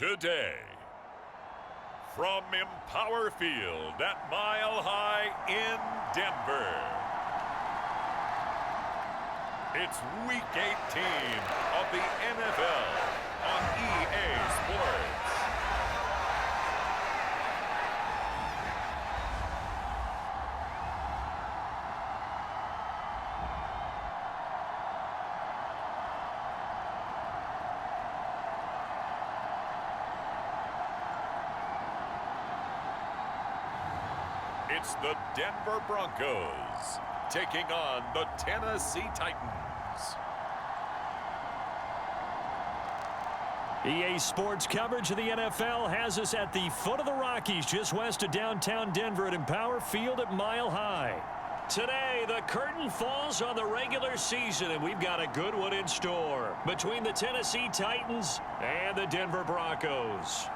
today. From Empower Field at Mile High in Denver, it's Week 18 of the NFL on EA Sports. It's the Denver Broncos taking on the Tennessee Titans. EA Sports coverage of the NFL has us at the foot of the Rockies, just west of downtown Denver at Empower Field at Mile High. Today, the curtain falls on the regular season, and we've got a good one in store between the Tennessee Titans and the Denver Broncos.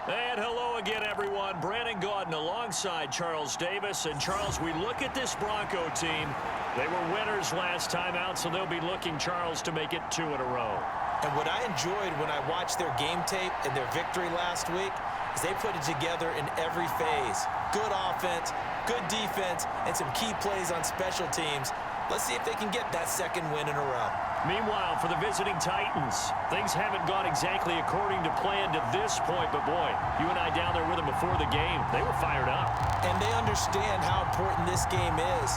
And hello again, everyone. Brandon Gaudin alongside Charles Davis. And, Charles, we look at this Bronco team. They were winners last time out, so they'll be looking, Charles, to make it 2 in a row. And what I enjoyed when I watched their game tape and their victory last week is they put it together in every phase. Good offense, good defense, and some key plays on special teams. Let's see if they can get that second win in a row. Meanwhile, for the visiting Titans, things haven't gone exactly according to plan to this point. But, boy, you and I down there with them before the game, they were fired up. And they understand how important this game is.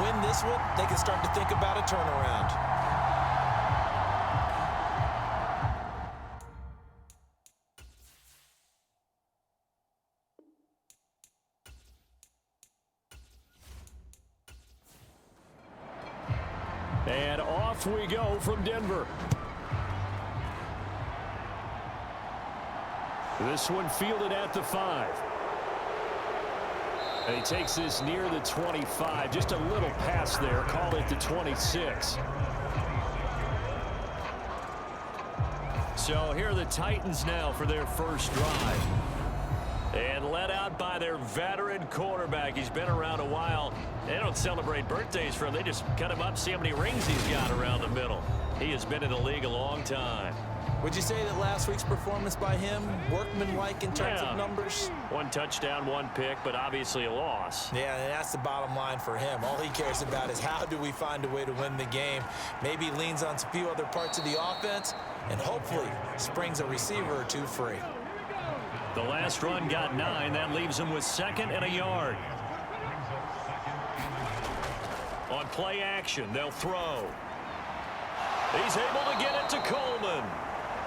Win this one, they can start to think about a turnaround. And off we go from Denver. This one fielded at the 5. And he takes this near the 25. Just a little pass there. Call it the 26. So here are the Titans now for their first drive. And led out by their veteran quarterback. He's been around a while. They don't celebrate birthdays for him. They just cut him up, see how many rings he's got around the middle. He has been in the league a long time. Would you say that last week's performance by him, workmanlike in terms of numbers? 1 touchdown, 1 pick, but obviously a loss. Yeah, and that's the bottom line for him. All he cares about is how do we find a way to win the game. Maybe leans on a few other parts of the offense and hopefully springs a receiver or 2 free. The last run got 9. That leaves him with 2nd and a yard. On play action, they'll throw. He's able to get it to Coleman.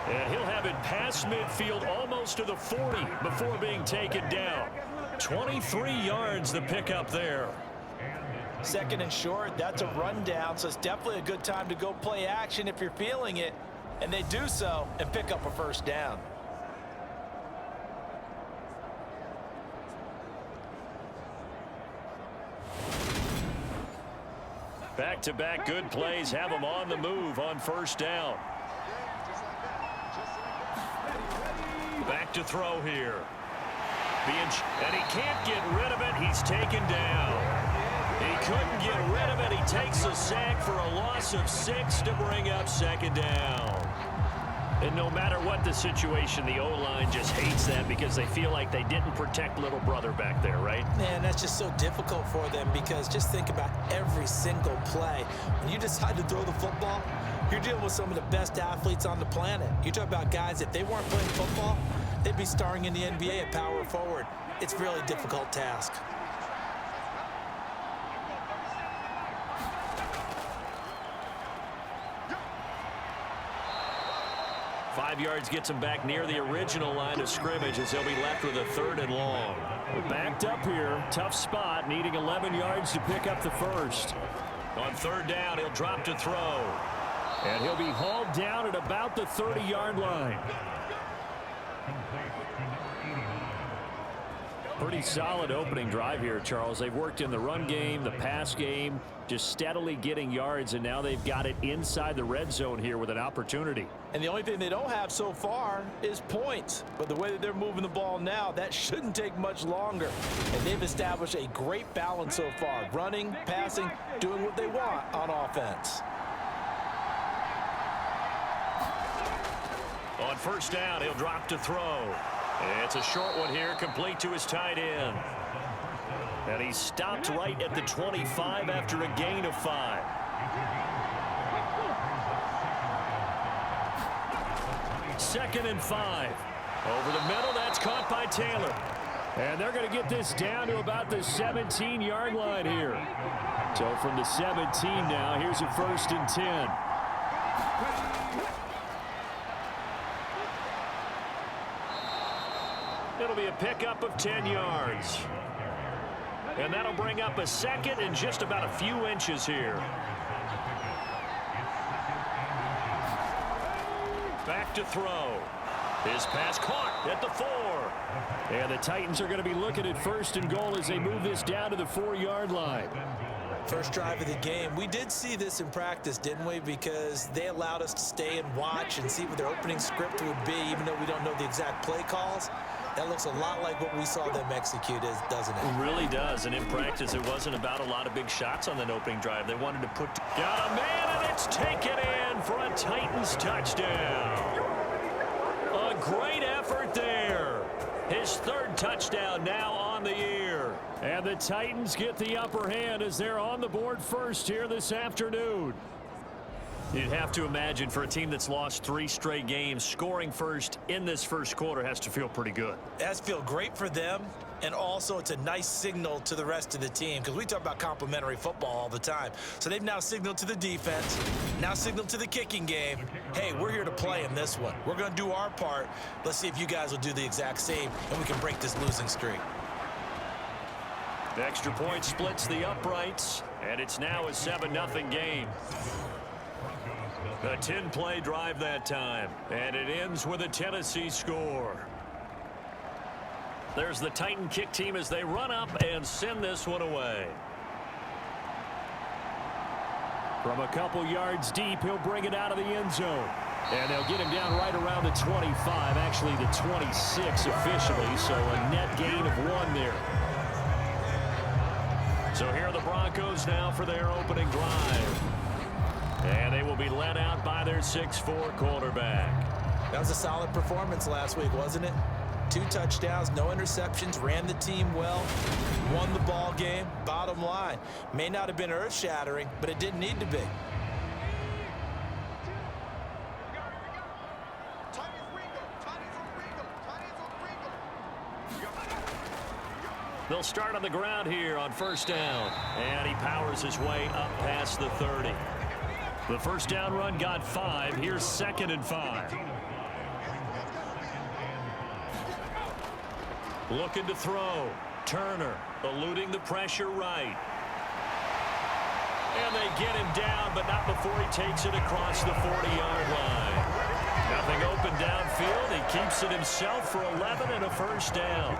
And he'll have it past midfield almost to the 40 before being taken down. 23 yards the pickup there. 2nd and short, that's a rundown, so it's definitely a good time to go play action if you're feeling it. And they do so and pick up a first down. Back-to-back good plays have them on the move on first down. Back to throw here. And he can't get rid of it. He's taken down. He couldn't get rid of it. He takes a sack for a loss of 6 to bring up 2nd down. And no matter what the situation, the O-line just hates that because they feel like they didn't protect little brother back there, right? Man, that's just so difficult for them because just think about every single play. When you decide to throw the football, you're dealing with some of the best athletes on the planet. You talk about guys, if they weren't playing football, they'd be starring in the NBA at power forward. It's a really difficult task. Five yards gets him back near the original line of scrimmage as he'll be left with a 3rd and long. We're backed up here. Tough spot, needing 11 yards to pick up the first. On 3rd down, he'll drop to throw. And he'll be hauled down at about the 30-yard line. pretty solid opening drive here, Charles. They've worked in the run game, the pass game, just steadily getting yards, and now they've got it inside the red zone here with an opportunity. And the only thing they don't have so far is points. But the way that they're moving the ball now, that shouldn't take much longer. And they've established a great balance so far. Running, passing, doing what they want on offense. On first down, he'll drop to throw. It's a short one here, complete to his tight end. And he stopped right at the 25 after a gain of 5. Second and 5. Over the middle, that's caught by Taylor. And they're going to get this down to about the 17-yard line here. So from the 17 now, here's a 1st and 10. It'll be a pickup of 10 yards. And that'll bring up a 2nd and just about a few inches here. Back to throw. His pass caught at the 4. And the Titans are going to be looking at 1st and goal as they move this down to the 4-yard line. First drive of the game. We did see this in practice, didn't we? Because they allowed us to stay and watch and see what their opening script would be, even though we don't know the exact play calls. That looks a lot like what we saw them execute, doesn't it? It really does. And in practice, it wasn't about a lot of big shots on that opening drive. They wanted to put... Got a man, and it's taken in for a Titans touchdown. A great effort there. His 3rd touchdown now on the year. And the Titans get the upper hand as they're on the board first here this afternoon. You'd have to imagine for a team that's lost 3 straight games, scoring first in this first quarter has to feel pretty good. It has to feel great for them, and also it's a nice signal to the rest of the team because we talk about complimentary football all the time. So they've now signaled to the defense, now signaled to the kicking game, hey, we're here to play in this one. We're going to do our part. Let's see if you guys will do the exact same, and we can break this losing streak. The extra point splits the uprights, and it's now a 7-0 game. A 10-play drive that time, and it ends with a Tennessee score. There's the Titan kick team as they run up and send this one away. From a couple yards deep, he'll bring it out of the end zone. And they'll get him down right around the 25, actually the 26 officially, so a net gain of 1 there. So here are the Broncos now for their opening drive. And they will be led out by their 6'4" quarterback. That was a solid performance last week, wasn't it? 2 touchdowns, no interceptions, ran the team well, won the ball game. Bottom line, may not have been earth-shattering, but it didn't need to be. They'll start on the ground here on first down. And he powers his way up past the 30. The first down run got 5. Here's 2nd and 5. Looking to throw. Turner eluding the pressure right. And they get him down, but not before he takes it across the 40-yard line. Nothing open downfield. He keeps it himself for 11 and a first down.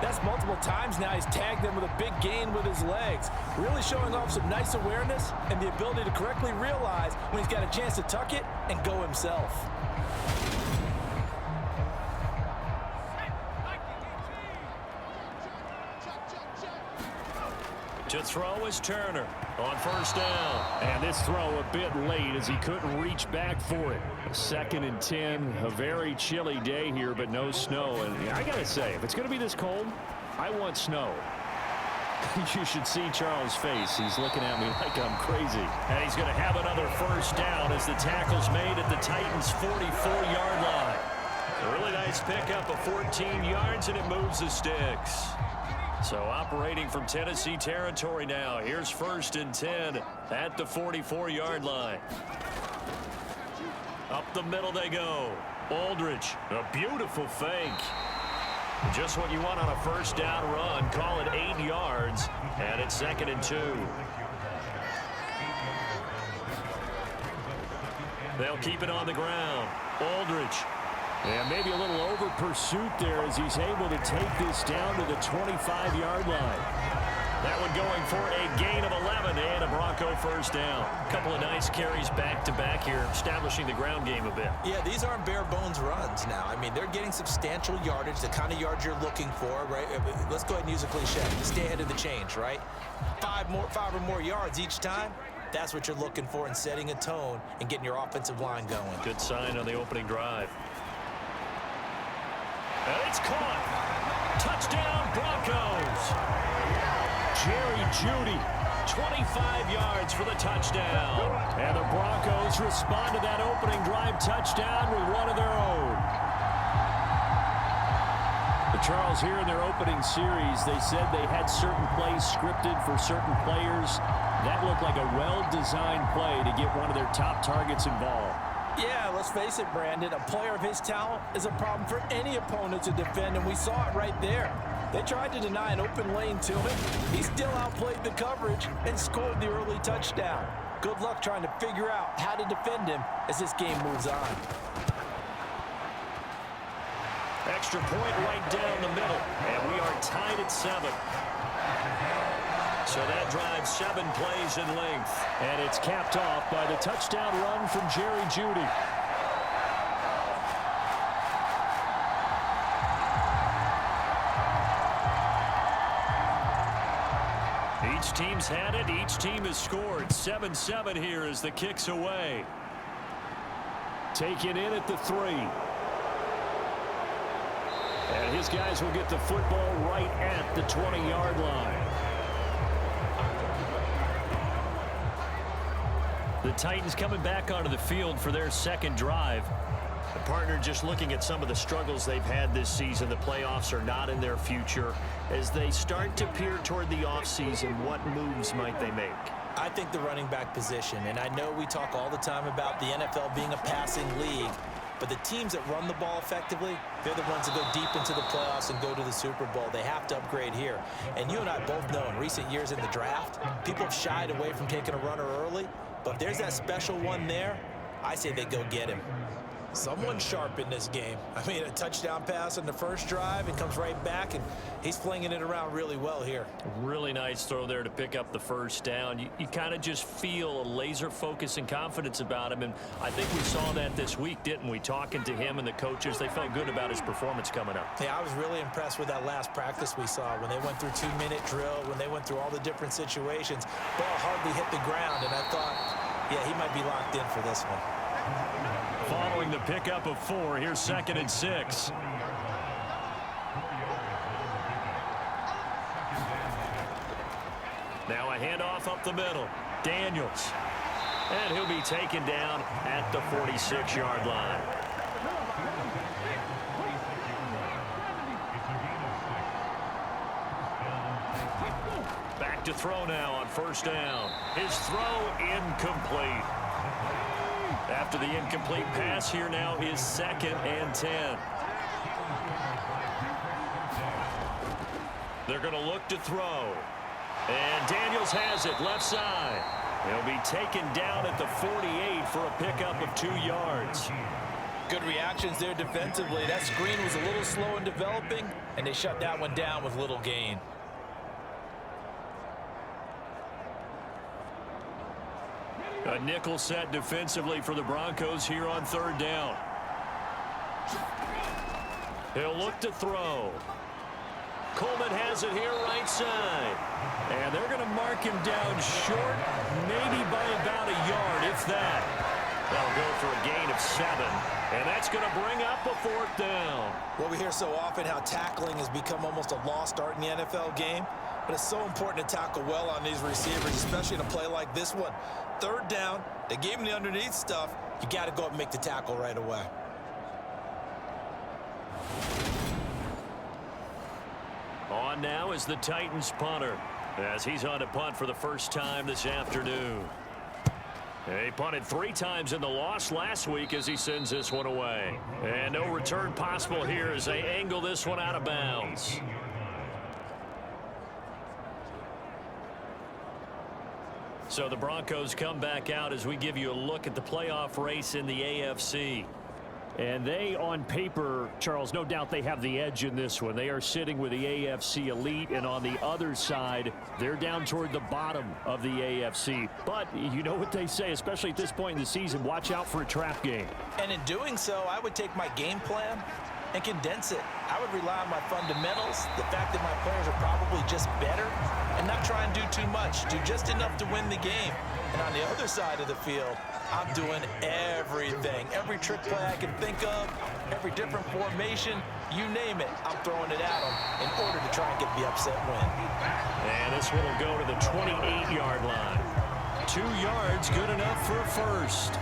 That's multiple times now he's tagged them with a big gain with his legs. Really showing off some nice awareness and the ability to correctly realize when he's got a chance to tuck it and go himself. To throw is Turner on first down. And this throw a bit late as he couldn't reach back for it. 2nd and 10, a very chilly day here, but no snow. And I got to say, if it's going to be this cold, I want snow. You should see Charles' face. He's looking at me like I'm crazy. And he's going to have another first down as the tackle's made at the Titans' 44-yard line. A really nice pickup of 14 yards, and it moves the sticks. So operating from Tennessee territory now. Here's 1st and 10 at the 44-yard line. Up the middle they go. Aldridge, a beautiful fake. Just what you want on a first down run. Call it 8 yards, and it's 2nd and 2. They'll keep it on the ground. Aldridge. And maybe a little over pursuit there as he's able to take this down to the 25-yard line. That one going for a gain of 11 and a Bronco first down. A couple of nice carries back-to-back here, establishing the ground game a bit. Yeah, these aren't bare-bones runs now. I mean, they're getting substantial yardage, the kind of yards you're looking for, right? Let's go ahead and use a cliche. Stay ahead of the change, right? Five or more yards each time. That's what you're looking for in setting a tone and getting your offensive line going. Good sign on the opening drive. And it's caught. Touchdown, Broncos. Jerry Jeudy, 25 yards for the touchdown. And the Broncos respond to that opening drive touchdown with one of their own. The Charles, here in their opening series, they said they had certain plays scripted for certain players. That looked like a well-designed play to get one of their top targets involved. Yeah, let's face it, Brandon. A player of his talent is a problem for any opponent to defend, and we saw it right there. They tried to deny an open lane to him. He still outplayed the coverage and scored the early touchdown. Good luck trying to figure out how to defend him as this game moves on. Extra point right down the middle, and we are tied at 7. So that drives 7 plays in length. And it's capped off by the touchdown run from Jerry Jeudy. Each team's had it. Each team has scored. 7-7 here as the kick's away. Taken in at the 3. And his guys will get the football right at the 20-yard line. The Titans coming back onto the field for their second drive. The partner just looking at some of the struggles they've had this season. The playoffs are not in their future. As they start to peer toward the offseason, what moves might they make? I think the running back position, and I know we talk all the time about the NFL being a passing league, but the teams that run the ball effectively, they're the ones that go deep into the playoffs and go to the Super Bowl. They have to upgrade here. And you and I both know in recent years in the draft, people have shied away from taking a runner early, but if there's that special one there, I say they go get him. Someone sharp in this game. I mean, a touchdown pass on the first drive and comes right back, and he's flinging it around really well here. Really nice throw there to pick up the first down. You kind of just feel a laser focus and confidence about him, and I think we saw that this week, didn't we? Talking to him and the coaches, they felt good about his performance coming up. Yeah, I was really impressed with that last practice we saw when they went through 2-minute drill, when they went through all the different situations. Ball hardly hit the ground, and I thought, yeah, he might be locked in for this one. Following the pickup of 4, here's 2nd and 6. Now a handoff up the middle. Daniels. And he'll be taken down at the 46-yard line. Back to throw now on first down. His throw incomplete. After the incomplete pass, here now is 2nd and 10. They're going to look to throw. And Daniels has it left side. He'll be taken down at the 48 for a pickup of 2 yards. Good reactions there defensively. That screen was a little slow in developing, and they shut that one down with little gain. A nickel set defensively for the Broncos here on 3rd down. He'll look to throw. Coleman has it here right side. And they're going to mark him down short, maybe by about a yard, if that. They'll go for a gain of 7. And that's going to bring up a 4th down. Well, we hear so often how tackling has become almost a lost art in the NFL game. But it's so important to tackle well on these receivers, especially in a play like this one. 3rd down, they gave him the underneath stuff. You got to go up and make the tackle right away. On now is the Titans punter, as he's on to punt for the first time this afternoon. He punted 3 times in the loss last week as he sends this one away. And no return possible here as they angle this one out of bounds. So the Broncos come back out as we give you a look at the playoff race in the AFC. And they, on paper, Charles, no doubt they have the edge in this one. They are sitting with the AFC elite, and on the other side, they're down toward the bottom of the AFC. But you know what they say, especially at this point in the season, watch out for a trap game. And in doing so, I would take my game plan and condense it. I would rely on my fundamentals, the fact that my players are probably just better, and not try and do too much. Do just enough to win the game. And on the other side of the field, I'm doing everything. Every trick play I can think of, every different formation, you name it, I'm throwing it at them in order to try and get the upset win. And this one will go to the 28-yard line. 2 yards, good enough for a first.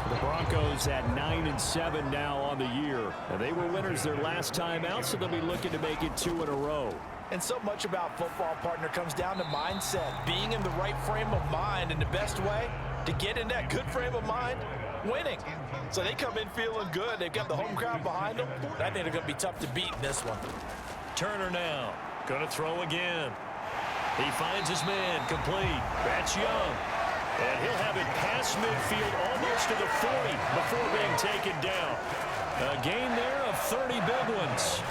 The Broncos at 9-7 now on the year. And they were winners their last time out, so they'll be looking to make it 2 in a row. And so much about football, partner, comes down to mindset. Being in the right frame of mind, and the best way to get in that good frame of mind, winning. So they come in feeling good. They've got the home crowd behind them. I think they're going to be tough to beat in this one. Turner now. Going to throw again. He finds his man complete. That's Young. And he'll have it past midfield almost to the 40 before being taken down. A gain there of 30 big ones.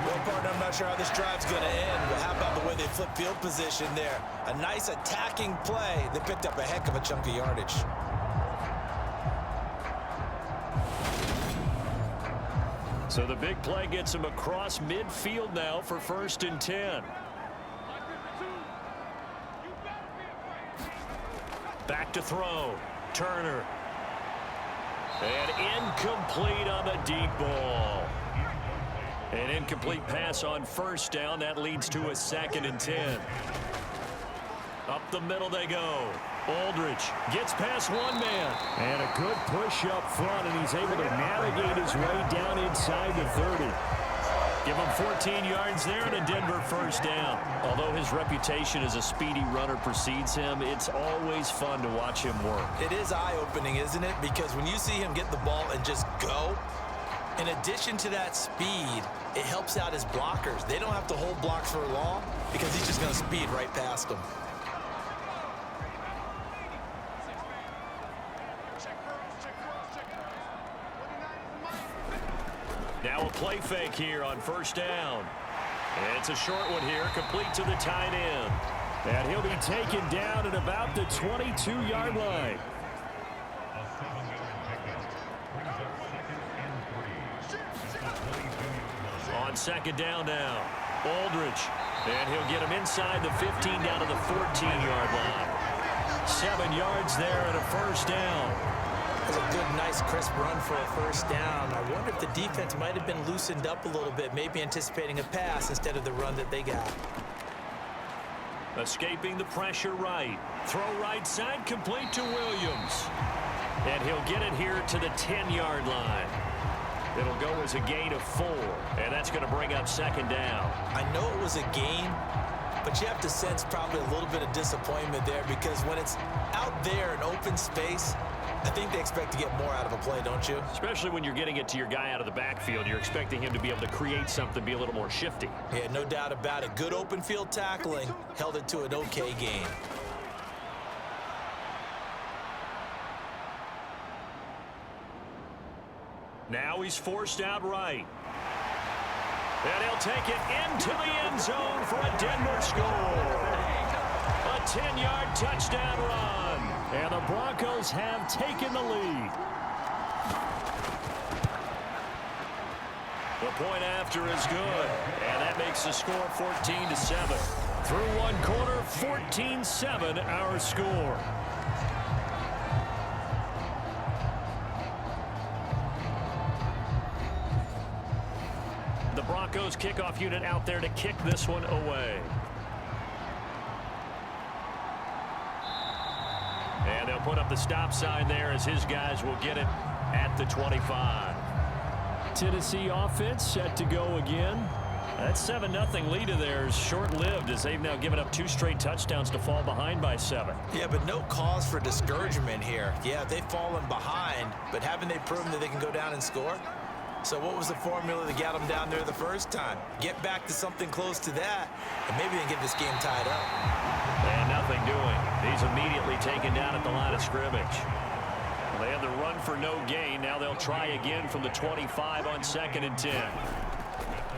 Well, partner, I'm not sure how this drive's going to end, but how about the way they flip field position there? A nice attacking play. They picked up a heck of a chunk of yardage. So the big play gets him across midfield now for 1st and 10. Back to throw. Turner. And incomplete on the deep ball. An incomplete pass on 1st down. That leads to a 2nd and 10. Up the middle they go. Aldridge gets past one man. And a good push up front, and he's able to navigate his way down inside the 30. Give him 14 yards there and a Denver 1st down. Although his reputation as a speedy runner precedes him, it's always fun to watch him work. It is eye-opening, isn't it? Because when you see him get the ball and just go, in addition to that speed, it helps out his blockers. They don't have to hold blocks for long because he's just going to speed right past them. Now a play fake here on 1st down. It's a short one here, complete to the tight end. And he'll be taken down at about the 22-yard line. On 2nd down now, Aldridge. And he'll get him inside the 15 down to the 14-yard line. 7 yards there and a 1st down. That's a good, nice, crisp run for a 1st down. I wonder if the defense might have been loosened up a little bit, maybe anticipating a pass instead of the run that they got. Escaping the pressure right. Throw right side, complete to Williams. And he'll get it here to the 10-yard line. It'll go as a gain of 4, and that's going to bring up 2nd down. I know it was a gain, but you have to sense probably a little bit of disappointment there because when it's out there in open space, I think they expect to get more out of a play, don't you? Especially when you're getting it to your guy out of the backfield. You're expecting him to be able to create something, be a little more shifty. Yeah, no doubt about it. Good open field tackling held it to an okay gain. Now he's forced out right. And he'll take it into the end zone for a Denver score. A 10-yard touchdown run. And the Broncos have taken the lead. The point after is good. And that makes the score 14-7. Through one quarter, 14-7 our score. The Broncos kickoff unit out there to kick this one away. And they'll put up the stop sign there as his guys will get it at the 25. Tennessee offense set to go again. That 7-0 lead of theirs short-lived as they've now given up 2 straight touchdowns to fall behind by 7. Yeah, but no cause for discouragement here. Yeah, they've fallen behind, but haven't they proven that they can go down and score? So what was the formula that got them down there the first time? Get back to something close to that, and maybe they can get this game tied up. And nothing doing. He's immediately taken down at the line of scrimmage. They had the run for no gain. Now they'll try again from the 25 on 2nd and 10.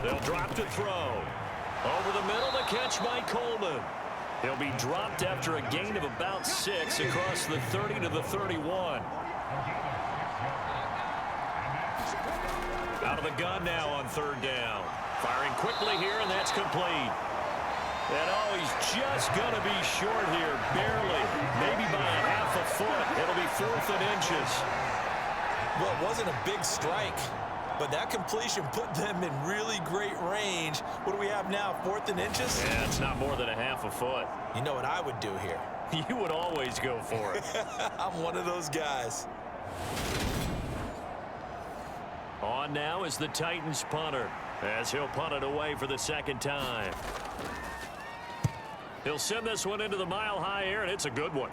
They'll drop to throw. Over the middle, the catch by Coleman. He'll be dropped after a gain of about 6 across the 30 to the 31. Out of the gun now on 3rd down. Firing quickly here, and that's complete. And oh, he's just going to be short here, barely, maybe by a half a foot. It'll be 4th and inches. Well, it wasn't a big strike, but that completion put them in really great range. What do we have now, 4th and inches? Yeah, it's not more than a half a foot. You know what I would do here? You would always go for it. I'm one of those guys. On now is the Titans punter, as he'll punt it away for the 2nd time. He'll send this one into the mile-high air, and it's a good one.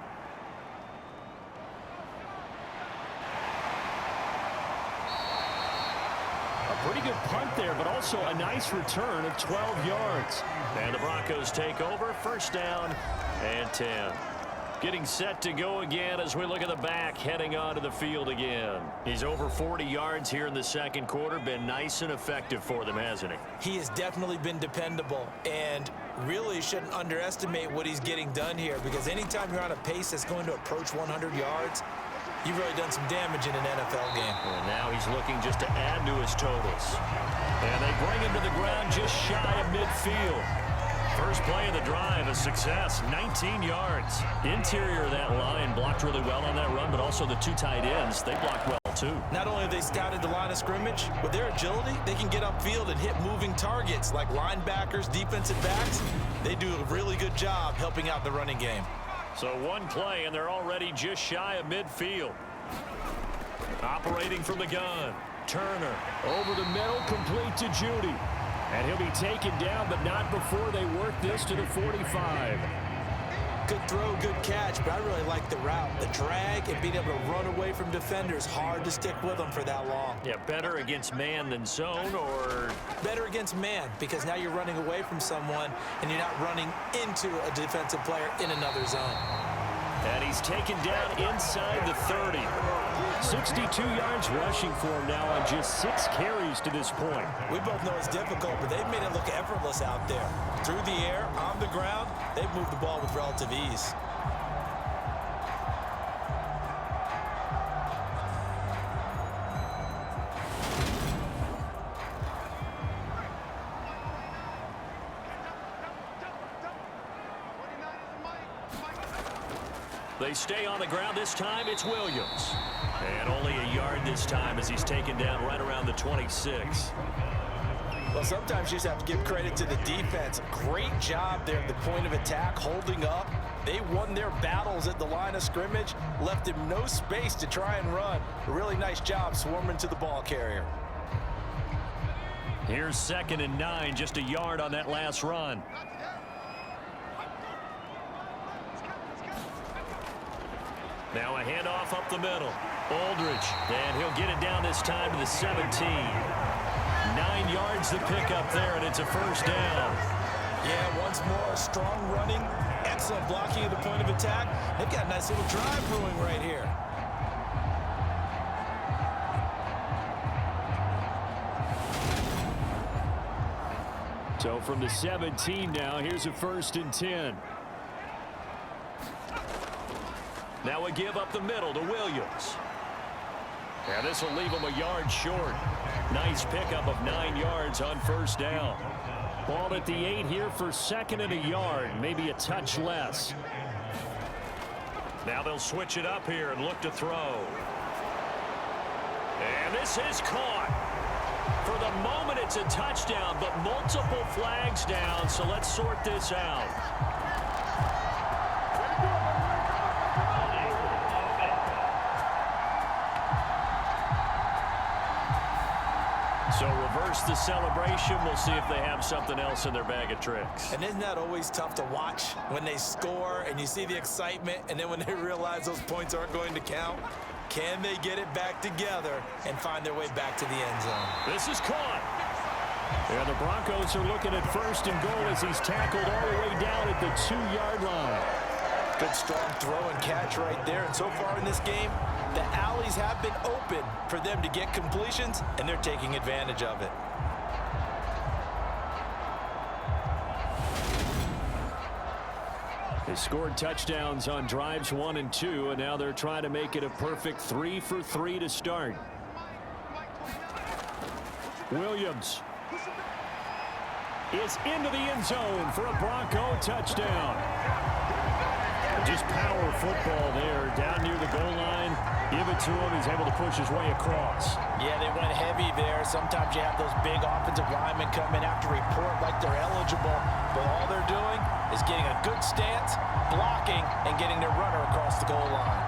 A pretty good punt there, but also a nice return of 12 yards. And the Broncos take over, 1st down and 10. Getting set to go again as we look at the back, heading onto the field again. He's over 40 yards here in the 2nd quarter. Been nice and effective for them, hasn't he? He has definitely been dependable, and really shouldn't underestimate what he's getting done here, because anytime you're on a pace that's going to approach 100 yards, you've really done some damage in an NFL game. And now he's looking just to add to his totals. And they bring him to the ground just shy of midfield. First play of the drive, a success, 19 yards. Interior of that line blocked really well on that run, but also the 2 tight ends, they blocked well too. Not only have they scouted the line of scrimmage, with their agility, they can get upfield and hit moving targets like linebackers, defensive backs. They do a really good job helping out the running game. So 1 play, and they're already just shy of midfield. Operating from the gun, Turner over the middle, complete to Judy. And he'll be taken down, but not before they work this to the 45. Good throw, good catch, but I really like the route. The drag and being able to run away from defenders, hard to stick with them for that long. Yeah, better against man than zone, or? Better against man, because now you're running away from someone and you're not running into a defensive player in another zone. And he's taken down inside the 30. 62 yards rushing for him now on just 6 carries to this point. We both know it's difficult, but they've made it look effortless out there. Through the air, on the ground, they've moved the ball with relative ease. They stay on the ground. This time it's Williams. And only a yard this time as he's taken down right around the 26. Well, sometimes you just have to give credit to the defense. Great job there at the point of attack, holding up. They won their battles at the line of scrimmage, left him no space to try and run. A really nice job swarming to the ball carrier. Here's 2nd and 9, just a yard on that last run. Now a handoff up the middle. Aldridge, and he'll get it down this time to the 17. 9 yards to pick up there, and it's a 1st down. Yeah, once more, strong running, excellent blocking at the point of attack. They've got a nice little drive brewing right here. So from the 17 now, here's a 1st and 10. Now a give up the middle to Williams. And this will leave him a yard short. Nice pickup of 9 yards on 1st down. Ball at the 8 here for 2nd and a yard, maybe a touch less. Now they'll switch it up here and look to throw. And this is caught. For the moment, it's a touchdown, but multiple flags down, so let's sort this out. So reverse the celebration. We'll see if they have something else in their bag of tricks. And isn't that always tough to watch when they score and you see the excitement, and then when they realize those points aren't going to count? Can they get it back together and find their way back to the end zone? This is caught. And the Broncos are looking at 1st and goal as he's tackled all the way down at the 2-yard line. Good strong throw and catch right there. And so far in this game, The alleys have been open for them to get completions, and they're taking advantage of it. They scored touchdowns on drives 1 and 2, and now they're trying to make it a perfect 3 for 3 to start. Williams is into the end zone for a Bronco touchdown. Just power football there, down near the goal line. Give it to him. He's able to push his way across. Yeah, they went heavy there. Sometimes you have those big offensive linemen come in after report like they're eligible, but all they're doing is getting a good stance, blocking, and getting their runner across the goal line.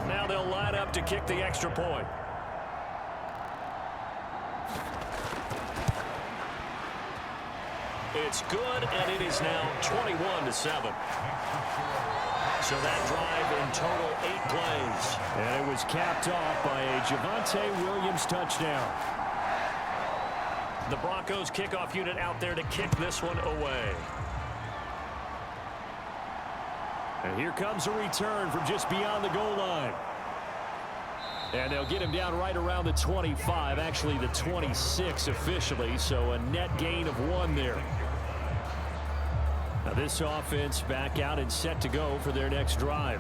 Now they'll line up to kick the extra point. It's good, and it is now 21-7. So that drive in total 8 plays. And it was capped off by a Javonte Williams touchdown. The Broncos kickoff unit out there to kick this one away. And here comes a return from just beyond the goal line. And they'll get him down right around the 25, actually the 26 officially, so a net gain of 1 there. Now this offense back out and set to go for their next drive.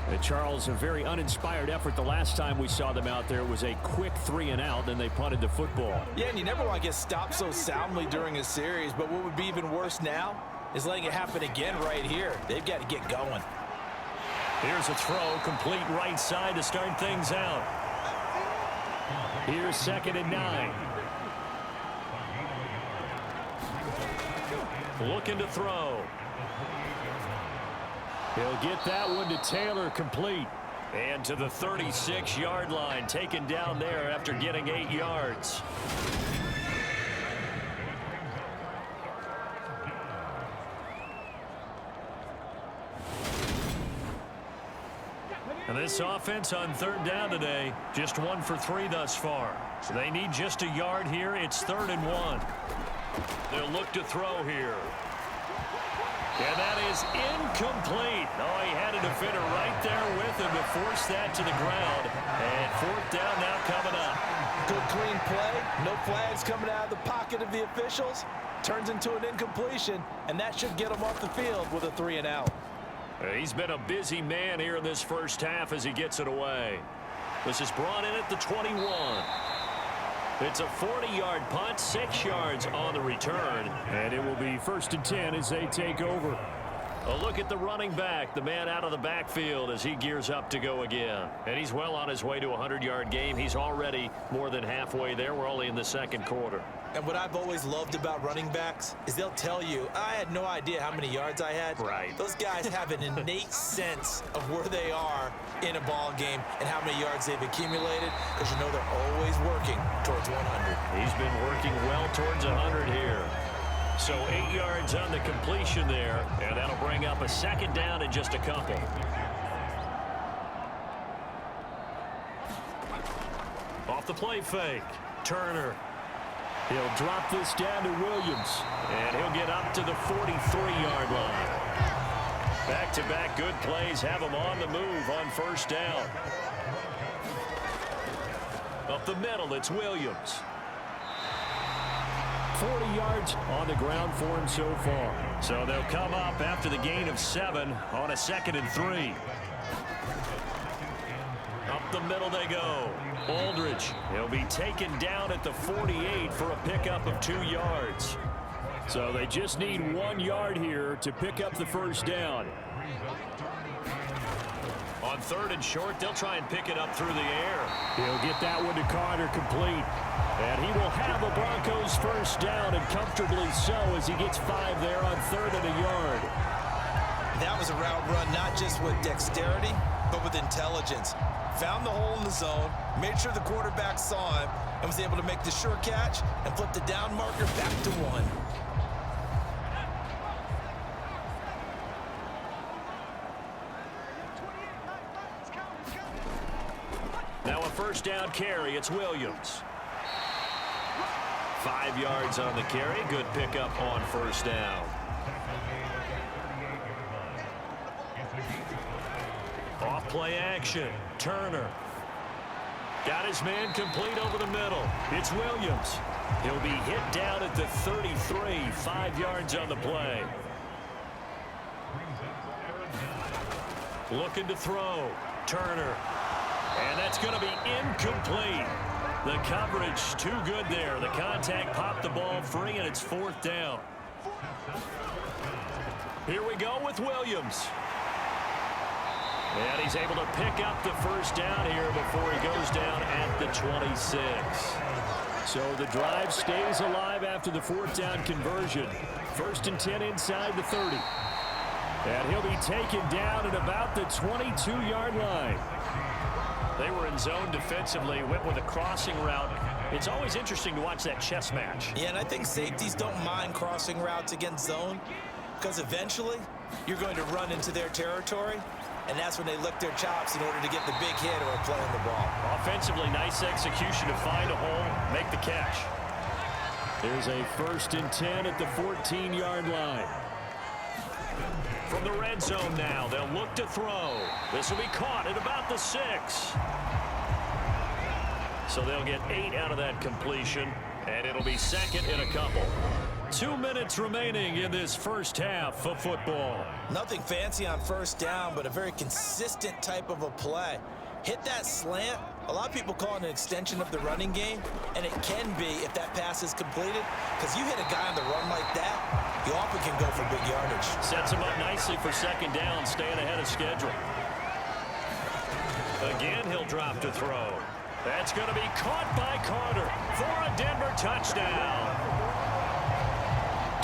And Charles, a very uninspired effort the last time we saw them out there. It was a quick 3 and out, then they punted the football. Yeah, and you never want to get stopped so soundly during a series, but what would be even worse now is letting it happen again right here. They've got to get going. Here's a throw, complete right side to start things out. Here's 2nd and 9. Looking to throw. He'll get that one to Taylor, complete. And to the 36-yard line, taken down there after getting 8 yards. And this offense on 3rd down today, just 1 for 3 thus far. So they need just a yard here. It's 3rd and 1. They'll look to throw here. And that is incomplete. Oh, he had a defender right there with him to force that to the ground. And 4th down now coming up. Good clean play. No flags coming out of the pocket of the officials. Turns into an incompletion, and that should get him off the field with a 3 and out. He's been a busy man here in this first half as he gets it away. This is brought in at the 21. It's a 40-yard punt, 6 yards on the return. And it will be 1st and 10 as they take over. A look at the running back, the man out of the backfield as he gears up to go again. And he's well on his way to a 100-yard game. He's already more than halfway there. We're only in the 2nd quarter. And what I've always loved about running backs is they'll tell you, I had no idea how many yards I had. Right. Those guys have an innate sense of where they are in a ball game and how many yards they've accumulated, because you know they're always working towards 100. He's been working well towards 100 here. So 8 yards on the completion there, and that'll bring up a 2nd down in just a couple. Off the play fake, Turner. He'll drop this down to Williams, and he'll get up to the 43-yard line. Back-to-back good plays have him on the move on 1st down. Up the middle, it's Williams. 40 yards on the ground for him so far. So they'll come up after the gain of 7 on a 2nd and 3. Up the middle they go. Aldridge, he'll be taken down at the 48 for a pickup of 2 yards. So they just need 1 yard here to pick up the 1st down. On 3rd and short, they'll try and pick it up through the air. He'll get that one to Carter, complete. And he will have a Broncos 1st down, and comfortably so, as he gets 5 there on 3rd and a yard. That was a route run not just with dexterity, but with intelligence. Found the hole in the zone, made sure the quarterback saw him, and was able to make the sure catch and flip the down marker back to 1. Now Now a first down carry. It's Williams. 5 yards on the carry. Good pickup on first down. Off play action. Turner. Got his man complete over the middle. It's Williams. He'll be hit down at the 33. 5 yards on the play. Looking to throw. Turner. And that's going to be incomplete. The coverage too good there. The contact popped the ball free, and it's fourth down. Here we go with Williams. And he's able to pick up the first down here before he goes down at the 26. So the drive stays alive after the fourth down conversion. 1st and 10 inside the 30. And he'll be taken down at about the 22-yard line. They were in zone defensively, went with a crossing route. It's always interesting to watch that chess match. Yeah, and I think safeties don't mind crossing routes against zone because eventually you're going to run into their territory, and that's when they lick their chops in order to get the big hit or a play on the ball. Offensively, nice execution to find a hole, make the catch. There's a 1st and 10 at the 14-yard line. From the red zone now, they'll look to throw. This will be caught at about the 6. So they'll get 8 out of that completion, and it'll be second in a couple. 2 minutes remaining in this first half of football. Nothing fancy on first down, but a very consistent type of a play. Hit that slant. A lot of people call it an extension of the running game, and it can be if that pass is completed, because you hit a guy on the run like that, you often can go for big yardage. Sets him up nicely for second down, staying ahead of schedule. Again, he'll drop to throw. That's going to be caught by Carter for a Denver touchdown.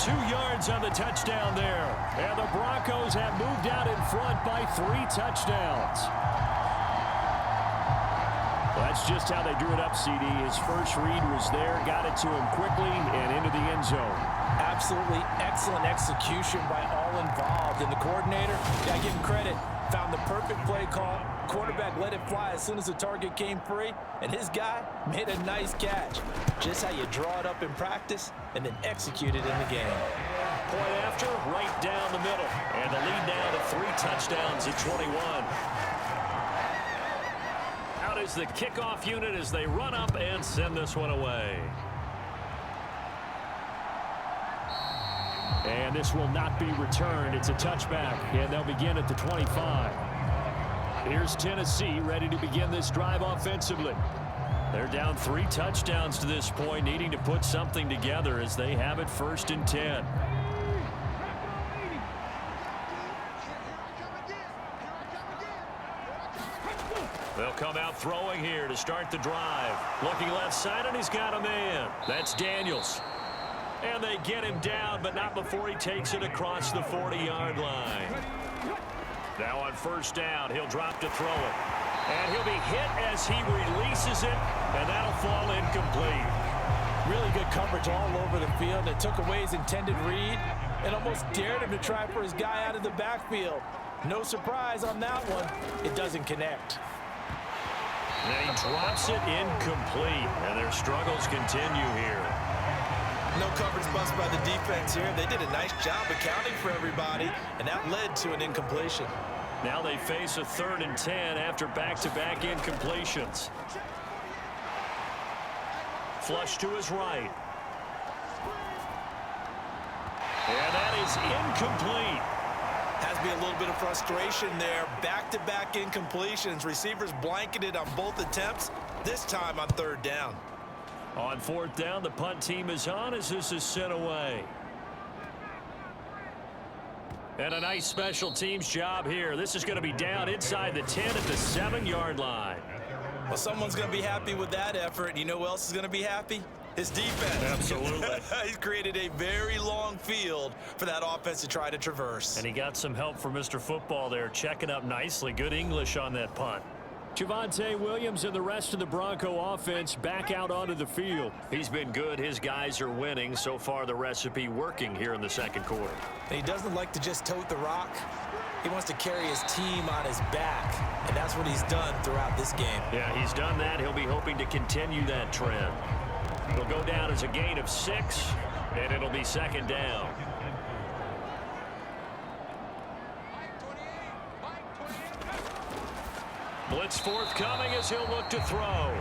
2 yards on the touchdown there. And the Broncos have moved out in front by 3 touchdowns. That's just how they drew it up, CD. His first read was there, got it to him quickly, and into the end zone. Absolutely excellent execution by all involved. And the coordinator, I give him credit, found the perfect play call. Quarterback let it fly as soon as the target came free, and his guy made a nice catch. Just how you draw it up in practice and then execute it in the game. Point after, right down the middle. And the lead now to 3 touchdowns at 21. Out is the kickoff unit as they run up and send this one away. And this will not be returned. It's a touchback, and they'll begin at the 25. Here's Tennessee ready to begin this drive offensively. They're down 3 touchdowns to this point, needing to put something together as they have it 1st and 10. They'll come out throwing here to start the drive. Looking left side, and he's got a man. That's Daniels. And they get him down, but not before he takes it across the 40-yard line. Now on first down, he'll drop to throw it. And he'll be hit as he releases it, and that'll fall incomplete. Really good coverage all over the field. It took away his intended read and almost dared him to try for his guy out of the backfield. No surprise on that one. It doesn't connect. And he drops it incomplete, and their struggles continue here. No coverage bust by the defense here. They did a nice job accounting for everybody, and that led to an incompletion. Now they face a 3rd and 10 after back-to-back incompletions. Flush to his right. And that is incomplete. Has to be a little bit of frustration there. Back-to-back incompletions. Receivers blanketed on both attempts, this time on 3rd down. On 4th down, the punt team is on as this is sent away. And a nice special teams job here. This is going to be down inside the 10 at the 7-yard line. Well, someone's going to be happy with that effort. And you know who else is going to be happy? His defense. Absolutely. He's created a very long field for that offense to try to traverse. And he got some help from Mr. Football there, checking up nicely. Good English on that punt. Javonte Williams and the rest of the Bronco offense back out onto the field. He's been good. His guys are winning. So far, the recipe working here in the second quarter. And he doesn't like to just tote the rock. He wants to carry his team on his back, and that's what he's done throughout this game. Yeah, he's done that. He'll be hoping to continue that trend. It'll go down as a gain of 6, and it'll be second down. Blitz forthcoming as he'll look to throw.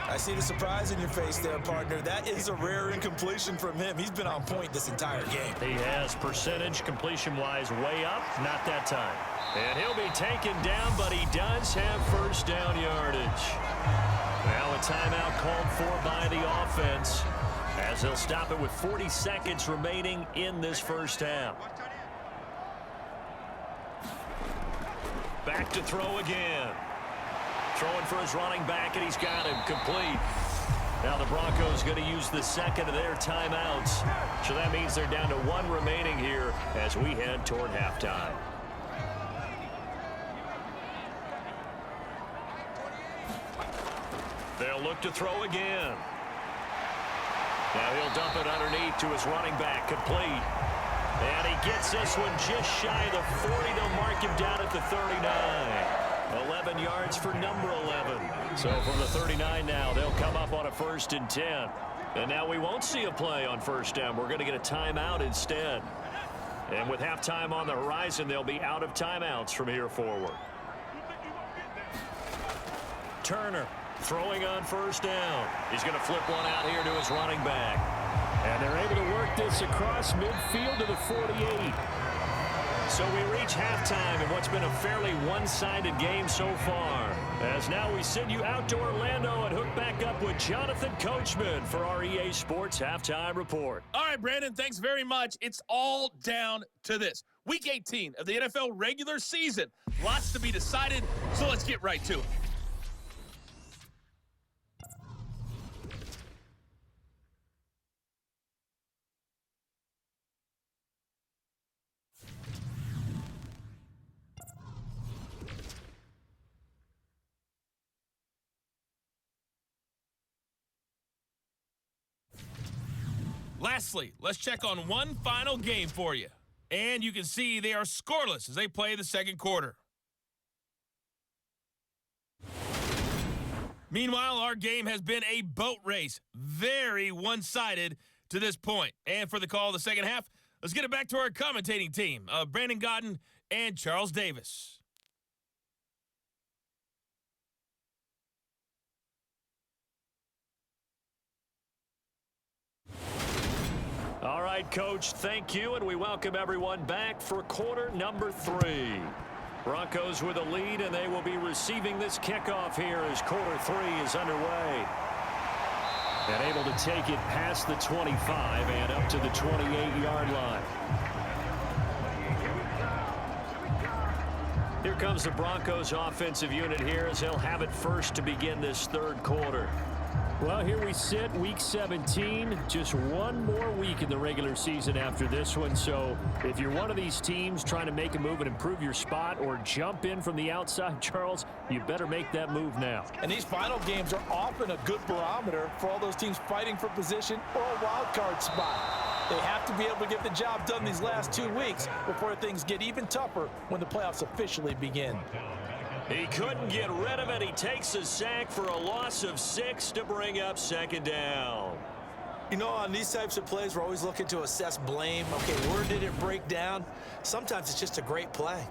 I see the surprise in your face there, partner. That is a rare incompletion from him. He's been on point this entire game. He has percentage completion-wise way up. Not that time. And he'll be taken down, but he does have first down yardage. Now a timeout called for by the offense as they'll stop it with 40 seconds remaining in this first half. Back to throw again. Throwing for his running back, and he's got him complete. Now the Broncos going to use the second of their timeouts. So that means they're down to 1 remaining here as we head toward halftime. They'll look to throw again. Now he'll dump it underneath to his running back, complete. And he gets this one just shy of the 40. They'll mark him down at the 39. 11 yards for number 11. So from the 39 now, they'll come up on a 1st and 10. And now we won't see a play on first down. We're going to get a timeout instead. And with halftime on the horizon, they'll be out of timeouts from here forward. Turner throwing on first down. He's going to flip one out here to his running back. And they're able to work this across midfield to the 48. So we reach halftime in what's been a fairly one-sided game so far. As now we send you out to Orlando and hook back up with Jonathan Coachman for our EA Sports Halftime Report. All right, Brandon, thanks very much. It's all down to this. Week 18 of the NFL regular season. Lots to be decided, so let's get right to it. Lastly, let's check on one final game for you. And you can see they are scoreless as they play the second quarter. Meanwhile, our game has been a boat race. Very one-sided to this point. And for the call of the second half, let's get it back to our commentating team of Brandon Godden and Charles Davis. All right, Coach, thank you, and we welcome everyone back for quarter number 3. Broncos with a lead, and they will be receiving this kickoff here as quarter 3 is underway. And able to take it past the 25 and up to the 28-yard line. Here comes the Broncos offensive unit here as they'll have it first to begin this third quarter. Well, here we sit, week 17, just one more week in the regular season after this one. So if you're one of these teams trying to make a move and improve your spot or jump in from the outside, Charles, you better make that move now. And these final games are often a good barometer for all those teams fighting for position or a wild card spot. They have to be able to get the job done these last 2 weeks before things get even tougher when the playoffs officially begin. He couldn't get rid of it. He takes a sack for a loss of 6 to bring up second down. You know, on these types of plays, we're always looking to assess blame. Okay, where did it break down? Sometimes it's just a great play.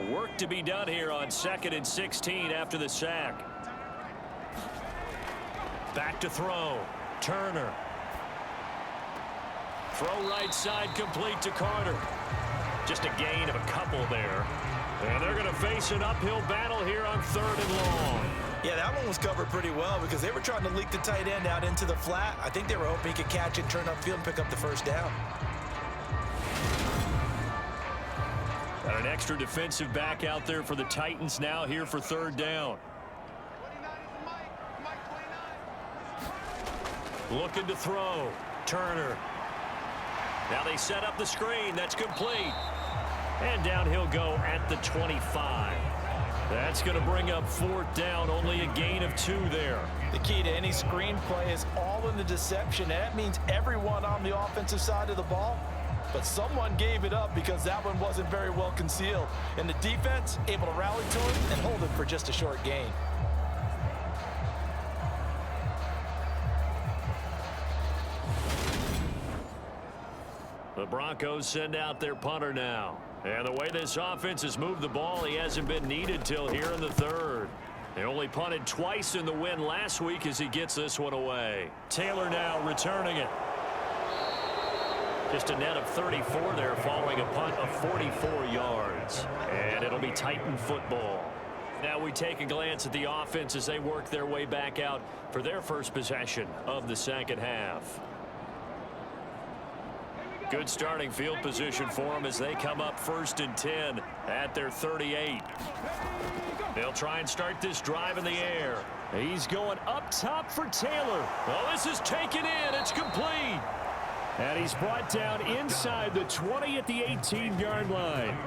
Work to be done here on 2nd and 16 after the sack. Back to throw. Turner. Throw right side complete to Carter. Just a gain of a couple there. And they're going to face an uphill battle here on 3rd and long. Yeah, that one was covered pretty well because they were trying to leak the tight end out into the flat. I think they were hoping he could catch it, turn upfield, and pick up the first down. Got an extra defensive back out there for the Titans now here for 3rd down. Looking to throw. Turner. Now they set up the screen. That's complete. And down he'll go at the 25. That's going to bring up 4th down. Only a gain of 2 there. The key to any screenplay is all in the deception. And that means everyone on the offensive side of the ball. But someone gave it up because that one wasn't very well concealed. And the defense able to rally to it and hold it for just a short gain. The Broncos send out their punter now. And the way this offense has moved the ball, he hasn't been needed till here in the 3rd. They only punted twice in the win last week as he gets this one away. Taylor now returning it. Just a net of 34 there following a punt of 44 yards. And it'll be Titan football. Now we take a glance at the offense as they work their way back out for their first possession of the second half. Good starting field position for them as they come up 1st and 10 at their 38. They'll try and start this drive in the air. He's going up top for Taylor. Oh, this is taken in. It's complete. And he's brought down inside the 20 at the 18-yard line.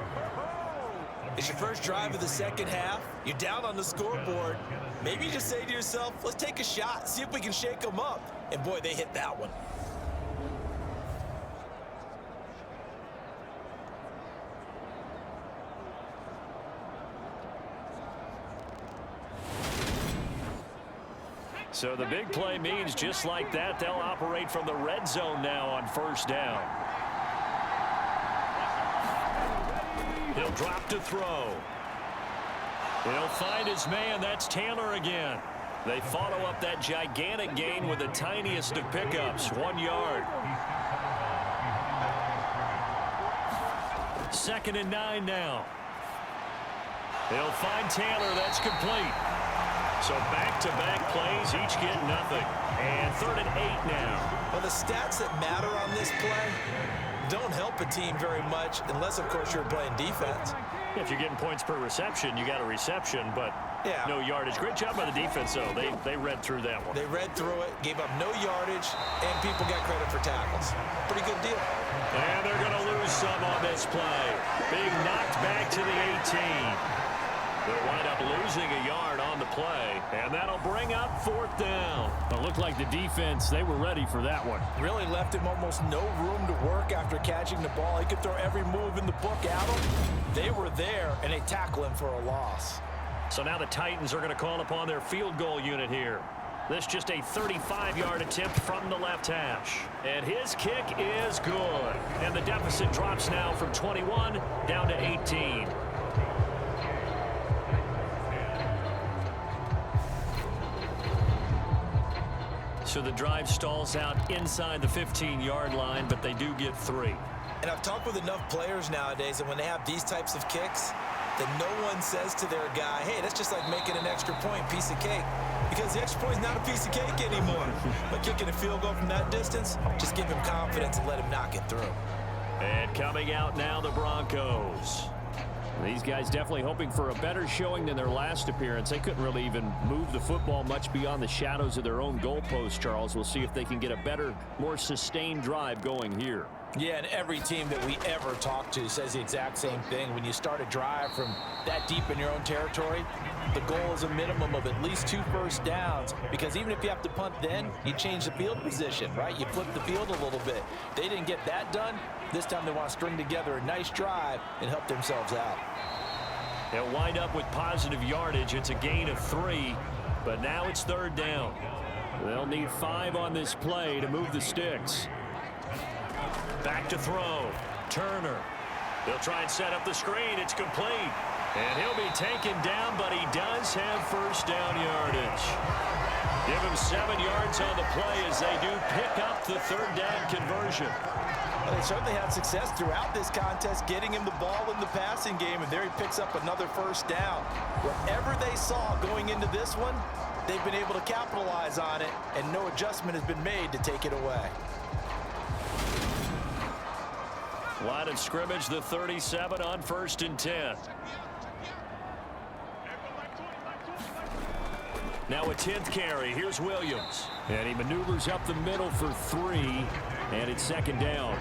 It's your first drive of the second half. You're down on the scoreboard. Maybe you just say to yourself, let's take a shot, see if we can shake them up. And boy, they hit that one. So the big play means just like that, they'll operate from the red zone now on 1st down. He'll drop to throw. He'll find his man. That's Taylor again. They follow up that gigantic gain with the tiniest of pickups, 1 yard. 2nd and 9 now. They'll find Taylor. That's complete. So back-to-back plays, each get nothing. And 3rd and 8 now. Well, the stats that matter on this play don't help a team very much unless, of course, you're playing defense. If you're getting points per reception, you got a reception, but no yardage. Great job by the defense, though. They read through that one. They read through it, gave up no yardage, and people got credit for tackles. Pretty good deal. And they're going to lose some on this play. Being knocked back to the 18. They'll wind up losing a yard on the play, and that'll bring up 4th down. It looked like the defense, they were ready for that one. Really left him almost no room to work after catching the ball. He could throw every move in the book at him. They were there, and they tackle him for a loss. So now the Titans are going to call upon their field goal unit here. This just a 35-yard attempt from the left hash. And his kick is good. And the deficit drops now from 21 down to 18. So the drive stalls out inside the 15-yard line, but they do get 3. And I've talked with enough players nowadays, and when they have these types of kicks, that no one says to their guy, hey, that's just like making an extra point, piece of cake. Because the extra point is not a piece of cake anymore. But kicking a field goal from that distance, just give him confidence and let him knock it through. And coming out now, the Broncos. These guys definitely hoping for a better showing than their last appearance. They couldn't really even move the football much beyond the shadows of their own goalpost, Charles. We'll see if they can get a better, more sustained drive going here. Yeah, and every team that we ever talk to says the exact same thing. When you start a drive from that deep in your own territory, the goal is a minimum of at least 2 first downs, because even if you have to punt then, you change the field position, right? You flip the field a little bit. They didn't get that done. This time they want to string together a nice drive and help themselves out. They'll wind up with positive yardage. It's a gain of 3, but now it's 3rd down. They'll need 5 on this play to move the sticks. Back to throw. Turner. They'll try and set up the screen. It's complete. And he'll be taken down, but he does have first down yardage. Give him 7 yards on the play as they do pick up the 3rd down conversion. Well, they certainly had success throughout this contest, getting him the ball in the passing game, and there he picks up another first down. Whatever they saw going into this one, they've been able to capitalize on it, and no adjustment has been made to take it away. Line of scrimmage, the 37 on 1st and 10. Now a 10th carry. Here's Williams. And he maneuvers up the middle for 3. And it's second down.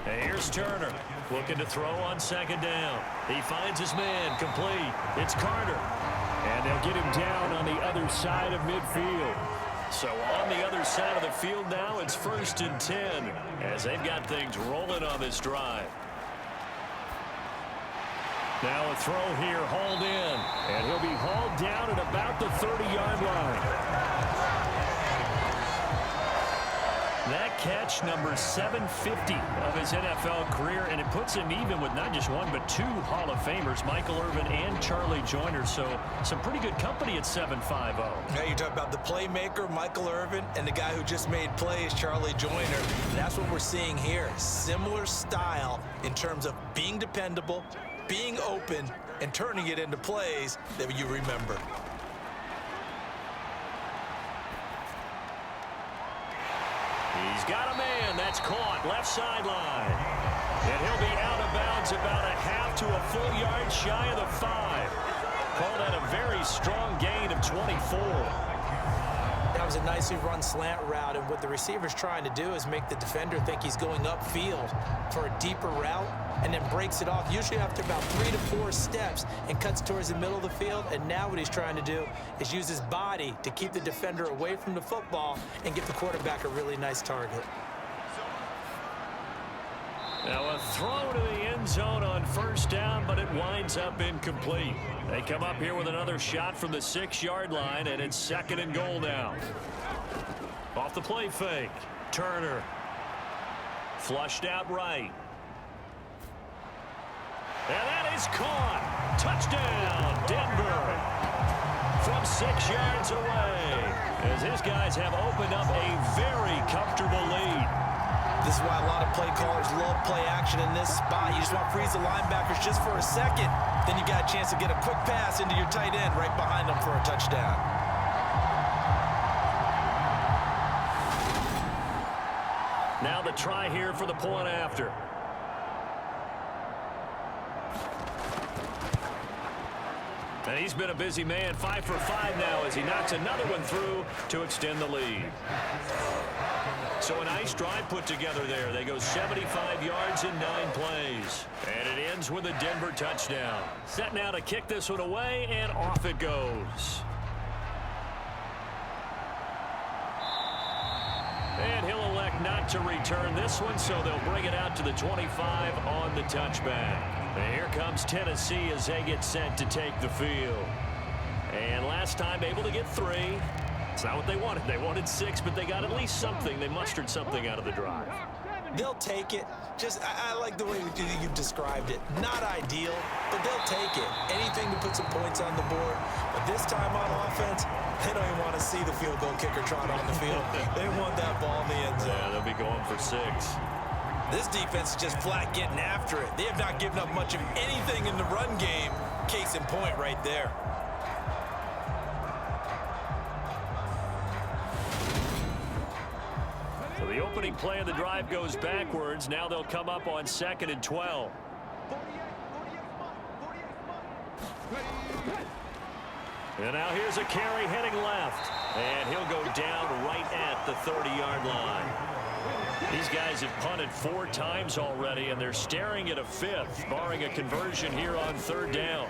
And here's Turner. Looking to throw on second down. He finds his man. Complete. It's Carter. And they'll get him down on the other side of midfield. So on the other side of the field now, it's 1st and 10 as they've got things rolling on this drive. Now a throw here, hauled in. And he'll be hauled down at about the 30-yard line. That catch, number 750 of his NFL career, and it puts him even with not just one but 2 Hall of Famers, Michael Irvin and Charlie Joyner. So some pretty good company at 750. Now you talk about the playmaker, Michael Irvin, and the guy who just made plays, Charlie Joyner. And that's what we're seeing here. Similar style in terms of being dependable, being open, and turning it into plays that you remember. He's got a man. That's caught. Left sideline. And he'll be out of bounds about a half to a full yard shy of the 5. Call that a very strong gain of 24. That was a nicely run slant route, and what the receiver's trying to do is make the defender think he's going upfield for a deeper route and then breaks it off, usually after about 3 to 4 steps, and cuts towards the middle of the field. And now what he's trying to do is use his body to keep the defender away from the football and give the quarterback a really nice target. Now a throw to the end zone on 1st down, but it winds up incomplete. They come up here with another shot from the 6-yard line, and it's 2nd and goal now. Off the play fake. Turner. Flushed out right. And that is caught. Touchdown, Denver. From 6 yards away, as his guys have opened up a very comfortable lead. This is why a lot of play callers love play action in this spot. You just want to freeze the linebackers just for a second. Then you got a chance to get a quick pass into your tight end right behind them for a touchdown. Now the try here for the point after. And he's been a busy man, 5 for 5 now as he knocks another one through to extend the lead. So a nice drive put together there. They go 75 yards in 9 plays. And it ends with a Denver touchdown. Set now to kick this one away, and off it goes. And he'll elect not to return this one, so they'll bring it out to the 25 on the touchback. And here comes Tennessee as they get set to take the field. And last time able to get 3. It's not what they wanted. They wanted 6, but they got at least something. They mustered something out of the drive. They'll take it. I like the way you described it. Not ideal, but they'll take it. Anything to put some points on the board. But this time on offense, they don't even want to see the field goal kicker trot on the field. They want that ball in the end zone. Yeah, they'll be going for 6. This defense is just flat getting after it. They have not given up much of anything in the run game. Case in point right there. So the opening play of the drive goes backwards. Now they'll come up on 2nd and 12. And now here's a carry heading left. And he'll go down right at the 30-yard line. These guys have punted 4 times already, and they're staring at a 5th, barring a conversion here on 3rd down.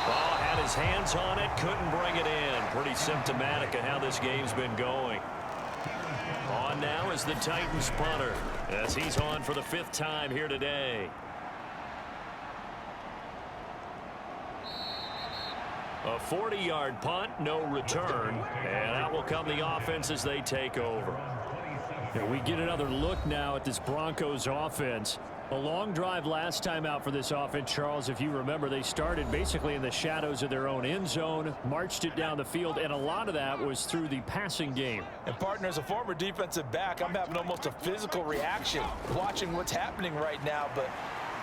Ball had his hands on it, couldn't bring it in. Pretty symptomatic of how this game's been going. On now is the Titans punter, as he's on for the 5th time here today. A 40-yard punt, no return, and out will come the offense as they take over. And we get another look now at this Broncos offense. A long drive last time out for this offense, Charles. If you remember, they started basically in the shadows of their own end zone, marched it down the field, and a lot of that was through the passing game. And partner, as a former defensive back, I'm having almost a physical reaction watching what's happening right now. But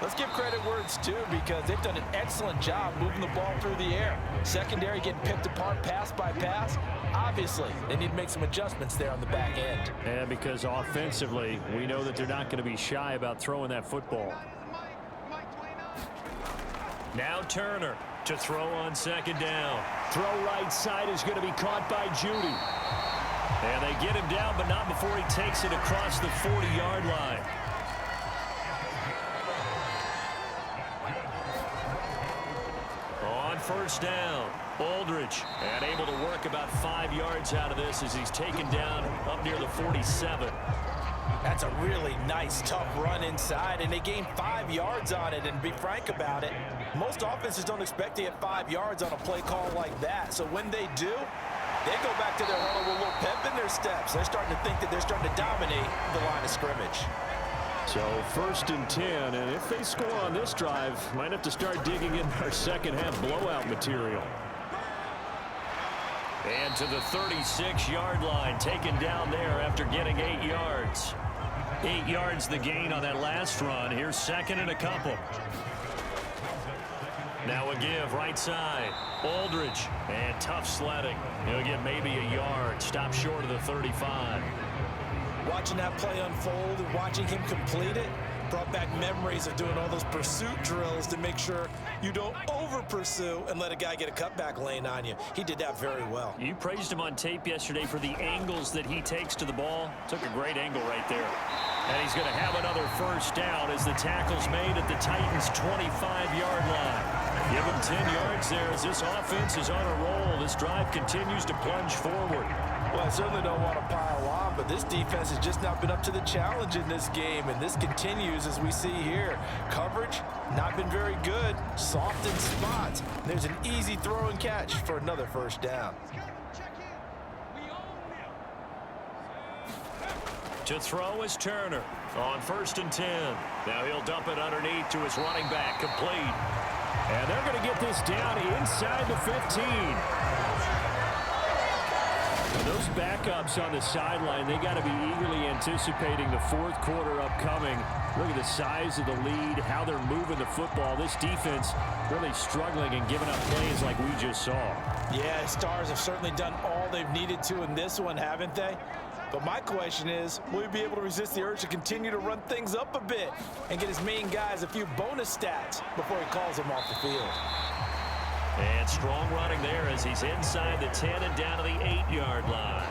let's give credit where it's due, because they've done an excellent job moving the ball through the air. Secondary getting picked apart pass by pass. Obviously, they need to make some adjustments there on the back end. And because offensively, we know that they're not going to be shy about throwing that football. Now Turner to throw on second down. Throw right side is going to be caught by Judy. And they get him down, but not before he takes it across the 40-yard line. On first down, Aldridge, and able to work about 5 yards out of this as he's taken down up near the 47. That's a really nice, tough run inside, and they gained 5 yards on it. And to be frank about it, most offenses don't expect to get 5 yards on a play call like that. So when they do, they go back to their huddle with a little pep in their steps. They're starting to think that they're starting to dominate the line of scrimmage. So 1st and 10, and if they score on this drive, might have to start digging in our second half blowout material. And to the 36-yard line, taken down there after getting 8 yards. 8 yards the gain on that last run. Here's 2nd and a couple. Now a give right side. Aldridge, and tough sledding. He'll get maybe a yard. Stop short of the 35. Watching that play unfold and watching him complete it brought back memories of doing all those pursuit drills to make sure you don't over-pursue and let a guy get a cutback lane on you. He did that very well. You praised him on tape yesterday for the angles that he takes to the ball. Took a great angle right there. And he's going to have another first down as the tackle's made at the Titans' 25-yard line. Give him 10 yards there as this offense is on a roll. This drive continues to plunge forward. Well, I certainly don't want to pile on, but this defense has just not been up to the challenge in this game, and this continues as we see here. Coverage, not been very good. Soft in spots. There's an easy throw and catch for another first down. To throw is Turner on 1st and 10. Now he'll dump it underneath to his running back, complete. And they're going to get this down inside the 15. And those backups on the sideline, they got to be eagerly anticipating the 4th quarter upcoming. Look at the size of the lead, how they're moving the football. This defense really struggling and giving up plays like we just saw. Yeah, Stars have certainly done all they've needed to in this one, haven't they? But my question is, will he be able to resist the urge to continue to run things up a bit and get his main guys a few bonus stats before he calls them off the field? And strong running there as he's inside the 10 and down to the 8-yard line.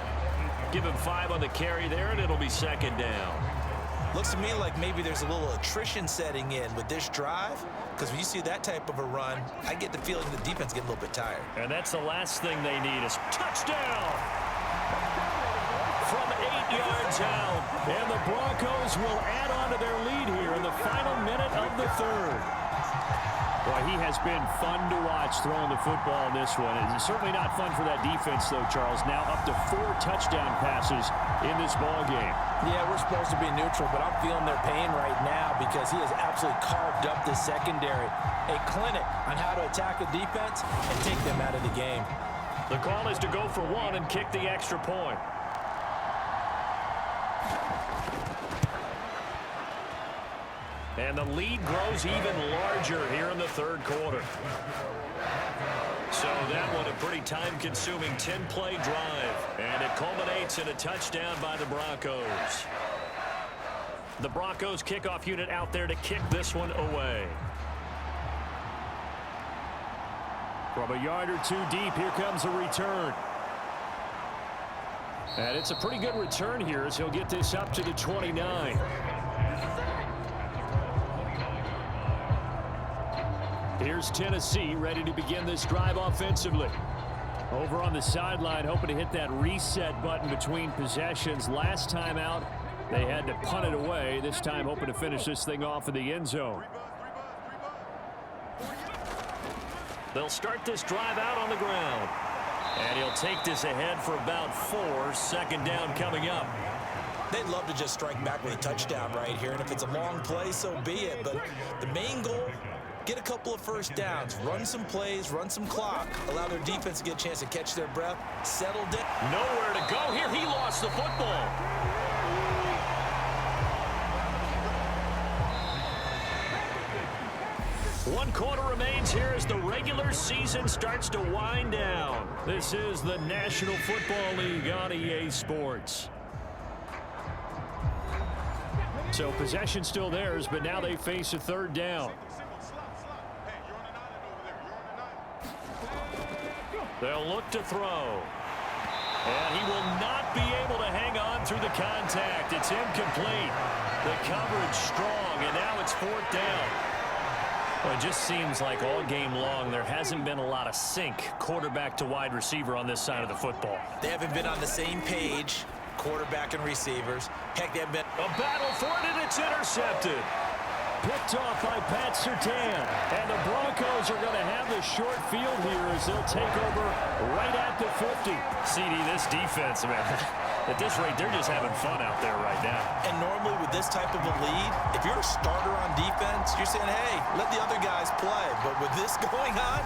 Give him 5 on the carry there, and it'll be 2nd down. Looks to me like maybe there's a little attrition setting in with this drive, because when you see that type of a run, I get the feeling the defense gets a little bit tired. And that's the last thing they need is touchdown from 8 yards out. And the Broncos will add on to their lead here in the final minute of the 3rd. Boy, he has been fun to watch throwing the football in this one. It's certainly not fun for that defense, though, Charles. Now up to 4 touchdown passes in this ball game. Yeah, we're supposed to be neutral, but I'm feeling their pain right now because he has absolutely carved up the secondary. A clinic on how to attack a defense and take them out of the game. The call is to go for 1 and kick the extra point. And the lead grows even larger here in the 3rd quarter. So that one a pretty time-consuming 10-play drive. And it culminates in a touchdown by the Broncos. The Broncos kickoff unit out there to kick this one away. From a yard or 2 deep, here comes a return. And it's a pretty good return here as he'll get this up to the 29. Here's Tennessee ready to begin this drive offensively. Over on the sideline, hoping to hit that reset button between possessions. Last time out, they had to punt it away. This time, hoping to finish this thing off in the end zone. They'll start this drive out on the ground. And he'll take this ahead for about 4. 2nd down coming up. They'd love to just strike back with a touchdown right here. And if it's a long play, so be it. But the main goal, get a couple of first downs, run some plays, run some clock, allow their defense to get a chance to catch their breath, settle down. Nowhere to go here. He lost the football. One quarter remains here as the regular season starts to wind down. This is the National Football League on EA Sports. So possession still theirs, but now they face a 3rd down. They'll look to throw. And he will not be able to hang on through the contact. It's incomplete. The coverage strong, and now it's 4th down. Well, it just seems like all game long there hasn't been a lot of sync quarterback to wide receiver on this side of the football. They haven't been on the same page, quarterback and receivers. Heck, they have been. A battle for it, and it's intercepted. Picked off by Pat Surtain. And the Broncos are going to have the short field here as they'll take over right at the 50. CD, this defense, man, at this rate, they're just having fun out there right now. And normally with this type of a lead, if you're a starter on defense, you're saying, hey, let the other guys play. But with this going on,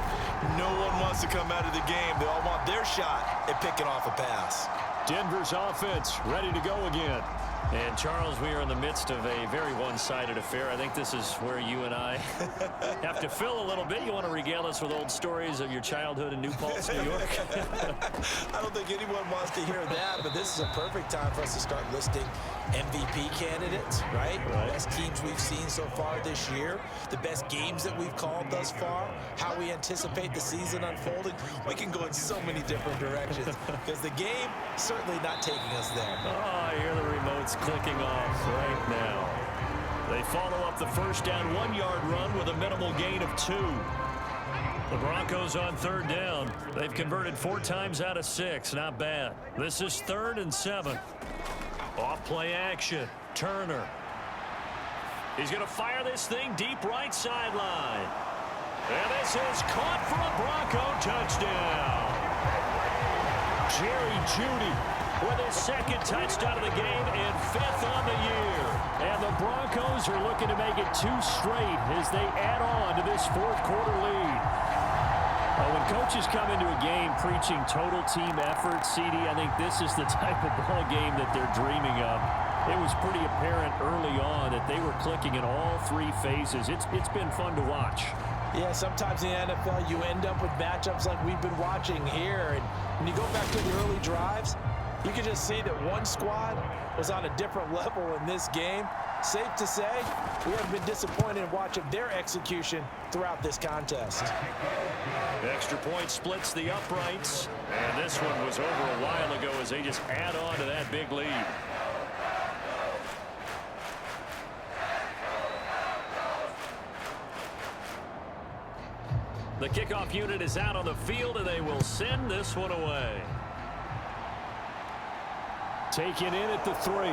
no one wants to come out of the game. They all want their shot at picking off a pass. Denver's offense ready to go again. And, Charles, we are in the midst of a very one-sided affair. I think this is where you and I have to fill a little bit. You want to regale us with old stories of your childhood in New Paltz, New York? I don't think anyone wants to hear that, but this is a perfect time for us to start listing MVP candidates, right? The best teams we've seen so far this year, the best games that we've called thus far, how we anticipate the season unfolding. We can go in so many different directions because the game certainly not taking us there. Oh, I hear the remotes clicking off right now. They follow up the first down 1-yard run with a minimal gain of 2. The Broncos on 3rd down. They've converted 4 times out of 6. Not bad. This is 3rd and 7. Off play action. Turner. He's going to fire this thing deep right sideline. And this is caught for a Bronco touchdown. Jerry Jeudy with his 2nd touchdown of the game and 5th on the year. And the Broncos are looking to make it 2 straight as they add on to this 4th quarter lead. When coaches come into a game preaching total team effort, CD, I think this is the type of ball game that they're dreaming of. It was pretty apparent early on that they were clicking in all 3 phases. It's been fun to watch. Yeah, sometimes in the NFL you end up with matchups like we've been watching here. And when you go back to the early drives, you can just see that one squad was on a different level in this game. Safe to say, we haven't been disappointed in watching their execution throughout this contest. Extra point splits the uprights, and this one was over a while ago as they just add on to that big lead. The kickoff unit is out on the field, and they will send this one away. Taken in at the 3.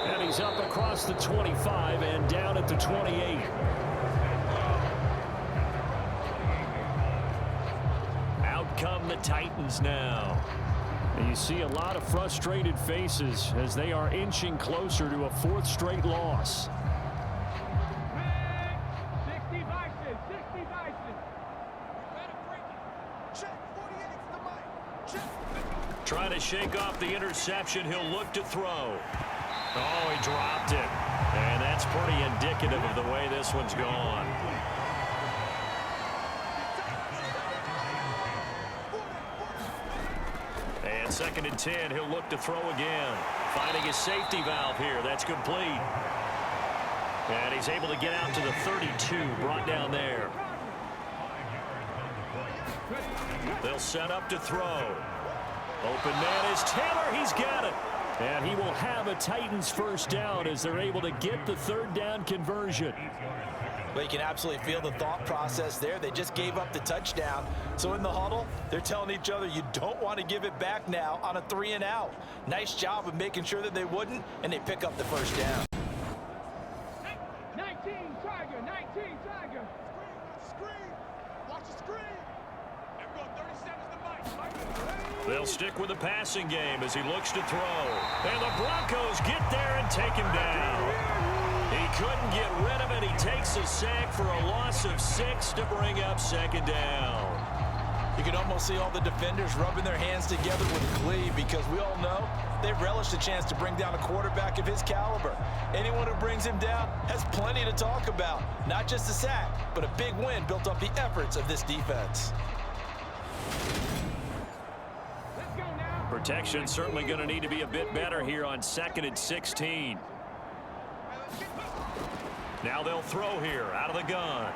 And he's up across the 25 and down at the 28. Out come the Titans now. And you see a lot of frustrated faces as they are inching closer to a 4th straight loss. 60 vices, 60 vices. Trying to shake off the interception. He'll look to throw. Oh, he dropped it. And that's pretty indicative of the way this one's gone. And 2nd and 10, he'll look to throw again. Finding his safety valve here. That's complete. And he's able to get out to the 32, brought down there. They'll set up to throw. Open man is Taylor. He's got it. And he will have a Titans 1st down as they're able to get the 3rd down conversion. Well, you can absolutely feel the thought process there. They just gave up the touchdown. So in the huddle, they're telling each other, you don't want to give it back now on a 3 and out. Nice job of making sure that they wouldn't, and they pick up the 1st down. 19 Tiger, 19 Tiger. Screen, watch the screen. Everyone, 37's the mic. They'll stick with the passing game as he looks to throw. And the Broncos get there and take him down. He couldn't get rid of it. He takes a sack for a loss of 6 to bring up 2nd down. You can almost see all the defenders rubbing their hands together with glee because we all know they've relished a chance to bring down a quarterback of his caliber. Anyone who brings him down has plenty to talk about. Not just a sack, but a big win built off the efforts of this defense. Protection certainly going to need to be a bit better here on 2nd and 16. Now they'll throw here out of the gun.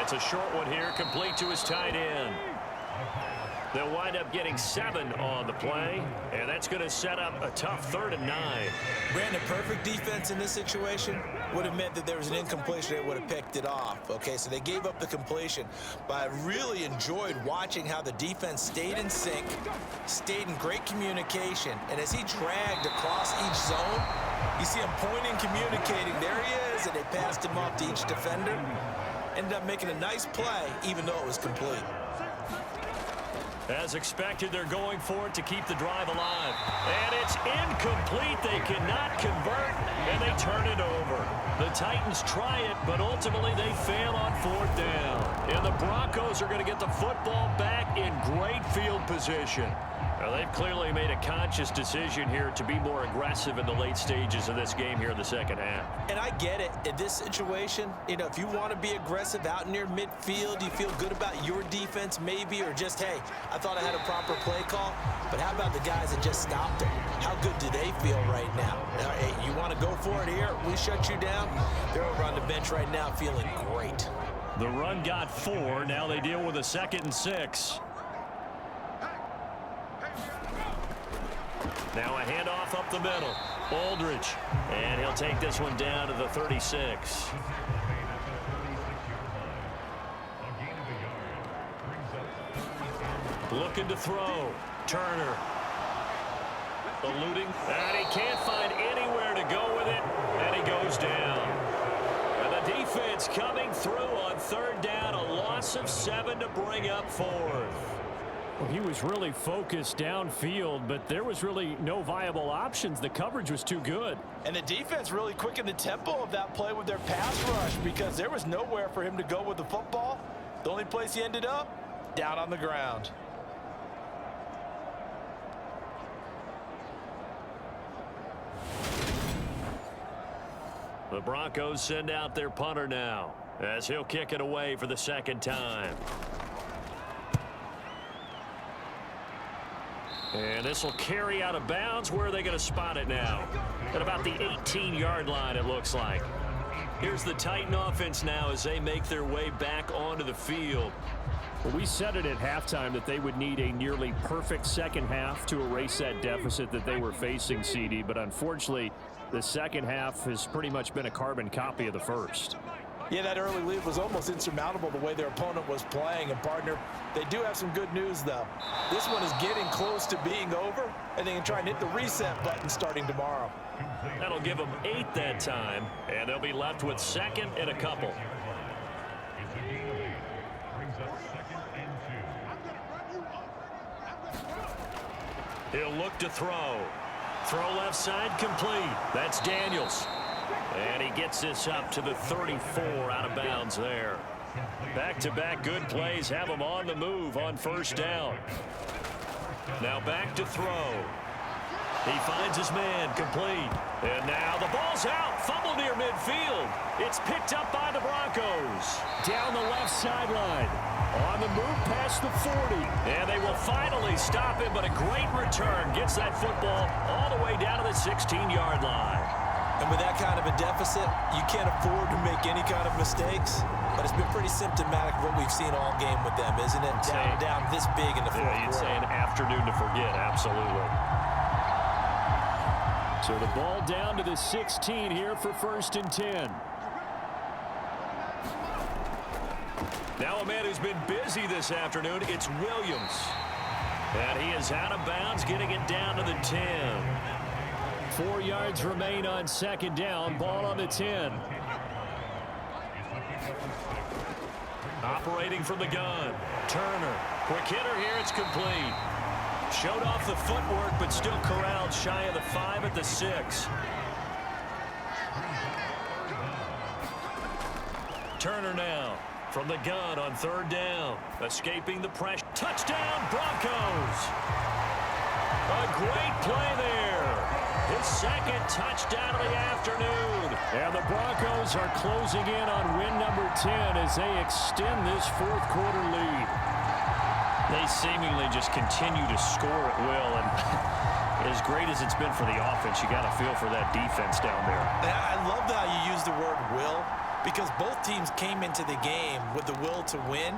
It's a short one here, complete to his tight end. They'll wind up getting 7 on the play, and that's going to set up a tough 3rd and 9. Brandon, perfect defense in this situation would have meant that there was an incompletion that would have picked it off. Okay, so they gave up the completion, but I really enjoyed watching how the defense stayed in sync, stayed in great communication, and as he dragged across each zone, you see him pointing, communicating. There he is, and they passed him off to each defender. Ended up making a nice play, even though it was complete. As expected, they're going for it to keep the drive alive. And it's incomplete. They cannot convert, and they turn it over. The Titans try it, but ultimately they fail on 4th down. And the Broncos are going to get the football back in great field position. Now, they've clearly made a conscious decision here to be more aggressive in the late stages of this game here in the 2nd half. And I get it. In this situation, you know, if you want to be aggressive out near midfield, you feel good about your defense maybe, or just, hey, I thought I had a proper play call. But how about the guys that just stopped it? How good do they feel right now? Hey, you want to go for it here? We shut you down? They're over on the bench right now feeling great. The run got 4. Now they deal with a 2nd and 6. Now a handoff up the middle. Aldridge. And he'll take this one down to the 36. Looking to throw. Turner. Eluding. And he can't find anywhere to go with it. And he goes down. And the defense coming through on 3rd down. A loss of 7 to bring up 4th. Well, he was really focused downfield, but there was really no viable options. The coverage was too good. And the defense really quickened the tempo of that play with their pass rush, because there was nowhere for him to go with the football. The only place he ended up, down on the ground. The Broncos send out their punter now, as he'll kick it away for the 2nd time. And this will carry out of bounds. Where are they going to spot it now? At about the 18-yard line, it looks like. Here's the Titan offense now as they make their way back onto the field. Well, we said it at halftime that they would need a nearly perfect 2nd half to erase that deficit that they were facing, CD. But unfortunately, the 2nd half has pretty much been a carbon copy of the first. Yeah, that early lead was almost insurmountable the way their opponent was playing. And, partner, they do have some good news, though. This one is getting close to being over, and they can try and hit the reset button starting tomorrow. That'll give them 8 that time, and they'll be left with 2nd and a couple. He'll look to throw. Throw left side complete. That's Daniels. And he gets this up to the 34, out of bounds there. Back-to-back good plays have him on the move on 1st down. Now back to throw. He finds his man, complete. And now the ball's out. Fumble near midfield. It's picked up by the Broncos. Down the left sideline. On the move past the 40. And they will finally stop him, but a great return. Gets that football all the way down to the 16-yard line. And with that kind of a deficit, you can't afford to make any kind of mistakes. But it's been pretty symptomatic of what we've seen all game with them, isn't it? Down this big in the 4th quarter. You'd say an afternoon to forget, absolutely. So the ball down to the 16 here for 1st and 10. Now a man who's been busy this afternoon, it's Williams. And he is out of bounds, getting it down to the 10. 4 yards remain on 2nd down. Ball on the 10. Operating from the gun. Turner. Quick hitter here. It's complete. Showed off the footwork, but still corralled shy of the 5 at the 6. Turner now from the gun on 3rd down. Escaping the pressure. Touchdown, Broncos. A great play there. His 2nd touchdown of the afternoon. And the Broncos are closing in on win number 10 as they extend this 4th quarter lead. They seemingly just continue to score at will, and as great as it's been for the offense, you got to feel for that defense down there. I love how you use the word will. because both teams came into the game with the will to win,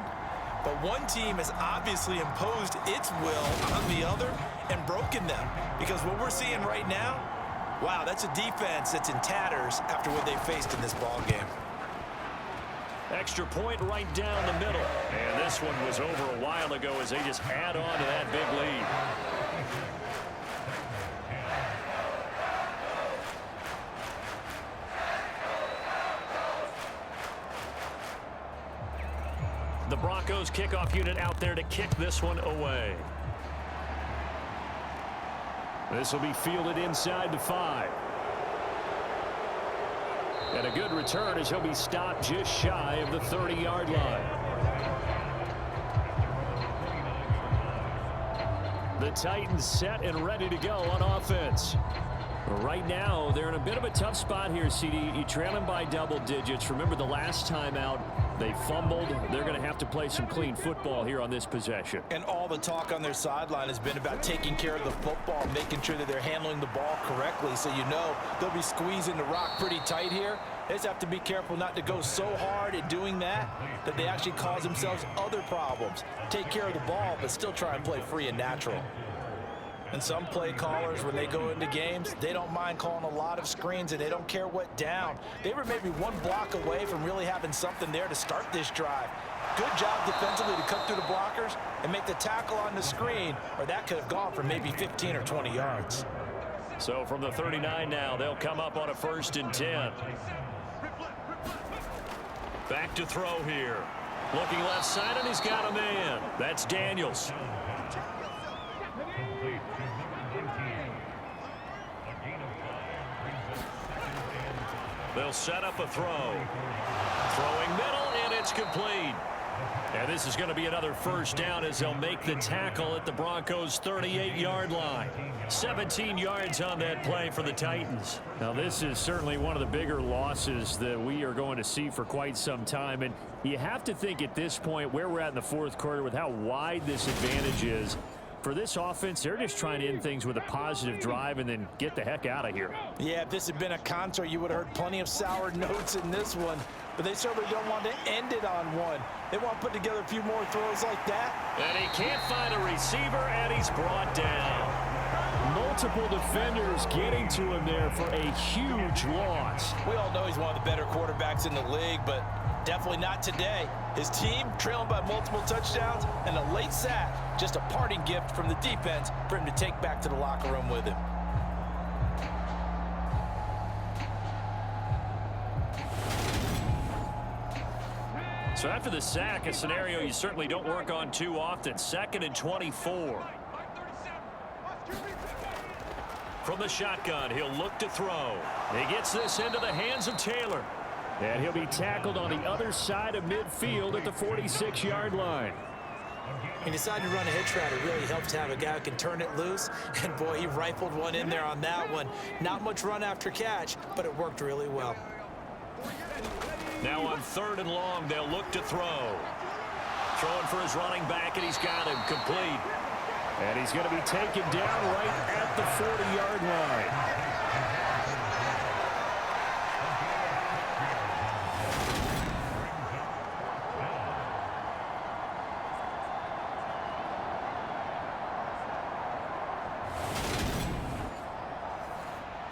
but one team has obviously imposed its will on the other and broken them. Because what we're seeing right now, wow, that's a defense that's in tatters after what they faced in this ball game. Extra point right down the middle. And this one was over a while ago as they just add on to that big lead. The Broncos kickoff unit out there to kick this one away. This will be fielded inside the 5. And a good return as he'll be stopped just shy of the 30-yard line. The Titans set and ready to go on offense. Right now, they're in a bit of a tough spot here, CD. You trail them by double digits. Remember the last time out, they fumbled. They're going to have to play some clean football here on this possession. And all the talk on their sideline has been about taking care of the football, making sure that they're handling the ball correctly. So you know they'll be squeezing the rock pretty tight here. They just have to be careful not to go so hard at doing that they actually cause themselves other problems. Take care of the ball, but still try and play free and natural. And some play callers, when they go into games, they don't mind calling a lot of screens, and they don't care what down. They were maybe one block away from really having something there to start this drive. Good job defensively to cut through the blockers and make the tackle on the screen, or that could have gone for maybe 15 or 20 yards. So from the 39 now, they'll come up on a 1st and 10. Back to throw here. Looking left side, and he's got a man. That's Daniels. They'll set up a throw. Throwing middle, and it's complete. And this is going to be another 1st down as they'll make the tackle at the Broncos' 38-yard line. 17 yards on that play for the Titans. Now, this is certainly one of the bigger losses that we are going to see for quite some time. And you have to think at this point where we're at in the 4th quarter with how wide this advantage is. For this offense, they're just trying to end things with a positive drive and then get the heck out of here. Yeah, if this had been a concert, you would have heard plenty of sour notes in this one. But they certainly don't want to end it on one. They want to put together a few more throws like that. And he can't find a receiver, and he's brought down. Multiple defenders getting to him there for a huge loss. We all know he's one of the better quarterbacks in the league, but definitely not today. His team trailing by multiple touchdowns, and a late sack, just a parting gift from the defense for him to take back to the locker room with him. So after the sack, a scenario you certainly don't work on too often. 2nd and 24. From the shotgun, he'll look to throw. He gets this into the hands of Taylor. And he'll be tackled on the other side of midfield at the 46-yard line. He decided to run a hitch route. It really helps to have a guy who can turn it loose. And, boy, he rifled one in there on that one. Not much run after catch, but it worked really well. Now on 3rd and long, they'll look to throw. Throwing for his running back, and he's got him complete. And he's going to be taken down right at the 40-yard line.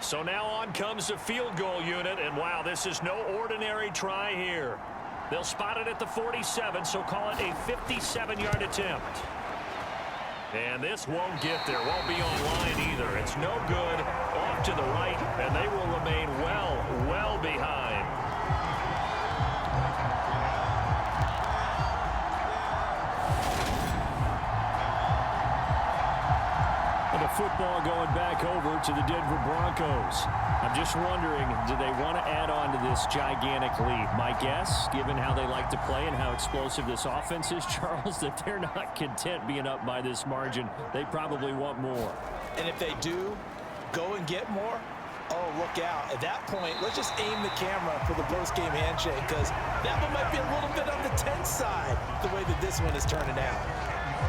So now on comes the field goal unit, and wow, this is no ordinary try here. They'll spot it at the 47, so call it a 57-yard attempt. And this won't get there, won't be on line either. It's no good, off to the right, and they will remain well behind. Football going back over to the Denver Broncos. I'm just wondering, do they want to add on to this gigantic lead? My guess, given how they like to play and how explosive this offense is, Charles, that they're not content being up by this margin. They probably want more. And if they do go and get more, oh, look out. At that point, let's just aim the camera for the post-game handshake, because that one might be a little bit on the tense side, the way that this one is turning out.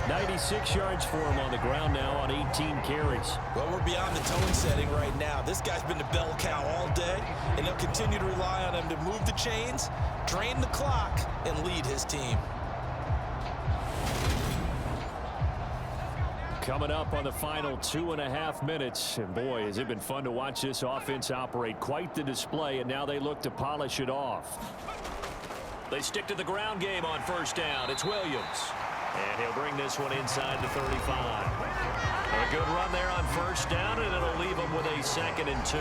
96 yards for him on the ground now on 18 carries. Well, we're beyond the tone setting right now. This guy's been the bell cow all day, and they'll continue to rely on him to move the chains, drain the clock, and lead his team. Coming up on the final 2.5 minutes. And boy, has it been fun to watch this offense operate. Quite the display, and now they look to polish it off. They stick to the ground game on first down. It's Williams. And he'll bring this one inside the 35. A good run there on first down, and it'll leave him with a 2nd and 2.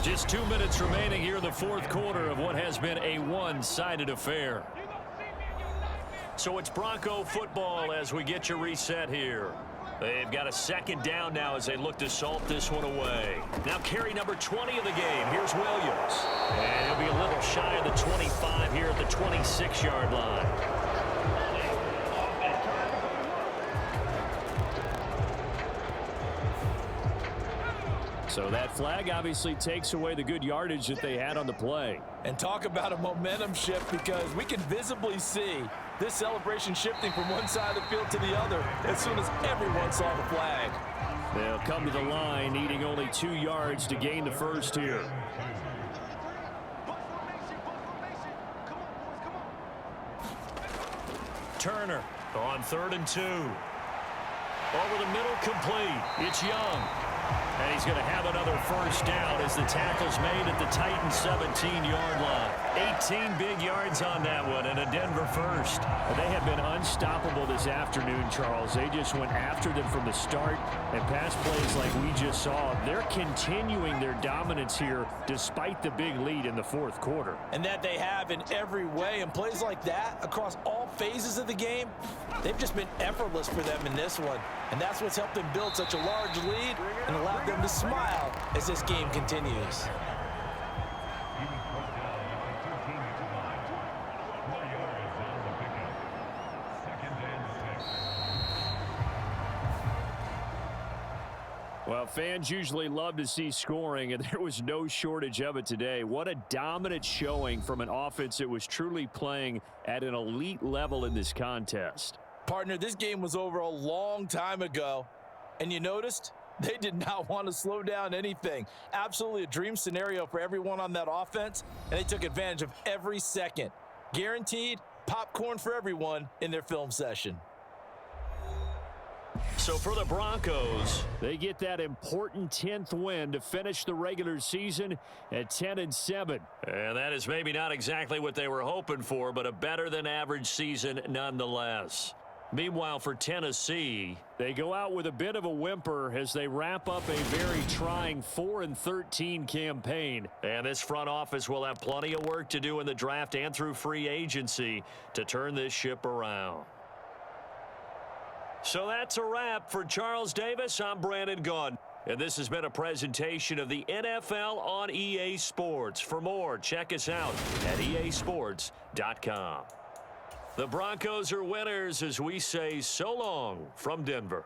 Just 2 minutes remaining here in the fourth quarter of what has been a one-sided affair. So it's Bronco football as we get you reset here. They've got a 2nd down now as they look to salt this one away. Now carry number 20 of the game. Here's Williams. And he'll be a little shy of the 25 here at the 26-yard line. So that flag obviously takes away the good yardage that they had on the play. And talk about a momentum shift, because we can visibly see this celebration shifting from one side of the field to the other as soon as everyone saw the flag. They'll come to the line needing only 2 yards to gain the first here. Turner on 3rd and 2. Over the middle, complete. It's Young. And he's going to have another first down as the tackle's made at the Titans' 17-yard line. 18 big yards on that one, and a Denver first. They have been unstoppable this afternoon, Charles. They just went after them from the start, and pass plays like we just saw. They're continuing their dominance here despite the big lead in the fourth quarter. And that they have in every way. And plays like that across all phases of the game, they've just been effortless for them in this one. And that's what's helped them build such a large lead and allowed them to smile as this game continues. Well, fans usually love to see scoring, and there was no shortage of it today. What a dominant showing from an offense that was truly playing at an elite level in this contest. Partner, this game was over a long time ago, and you noticed they did not want to slow down anything. Absolutely a dream scenario for everyone on that offense, and they took advantage of every second. Guaranteed popcorn for everyone in their film session. So for the Broncos, they get that important 10th win to finish the regular season at 10-7. And that is maybe not exactly what they were hoping for, but a better than average season nonetheless. Meanwhile, for Tennessee, they go out with a bit of a whimper as they wrap up a very trying 4-13 campaign. And this front office will have plenty of work to do in the draft and through free agency to turn this ship around. So that's a wrap. For Charles Davis, I'm Brandon Gaudin. And this has been a presentation of the NFL on EA Sports. For more, check us out at easports.com. The Broncos are winners as we say so long from Denver.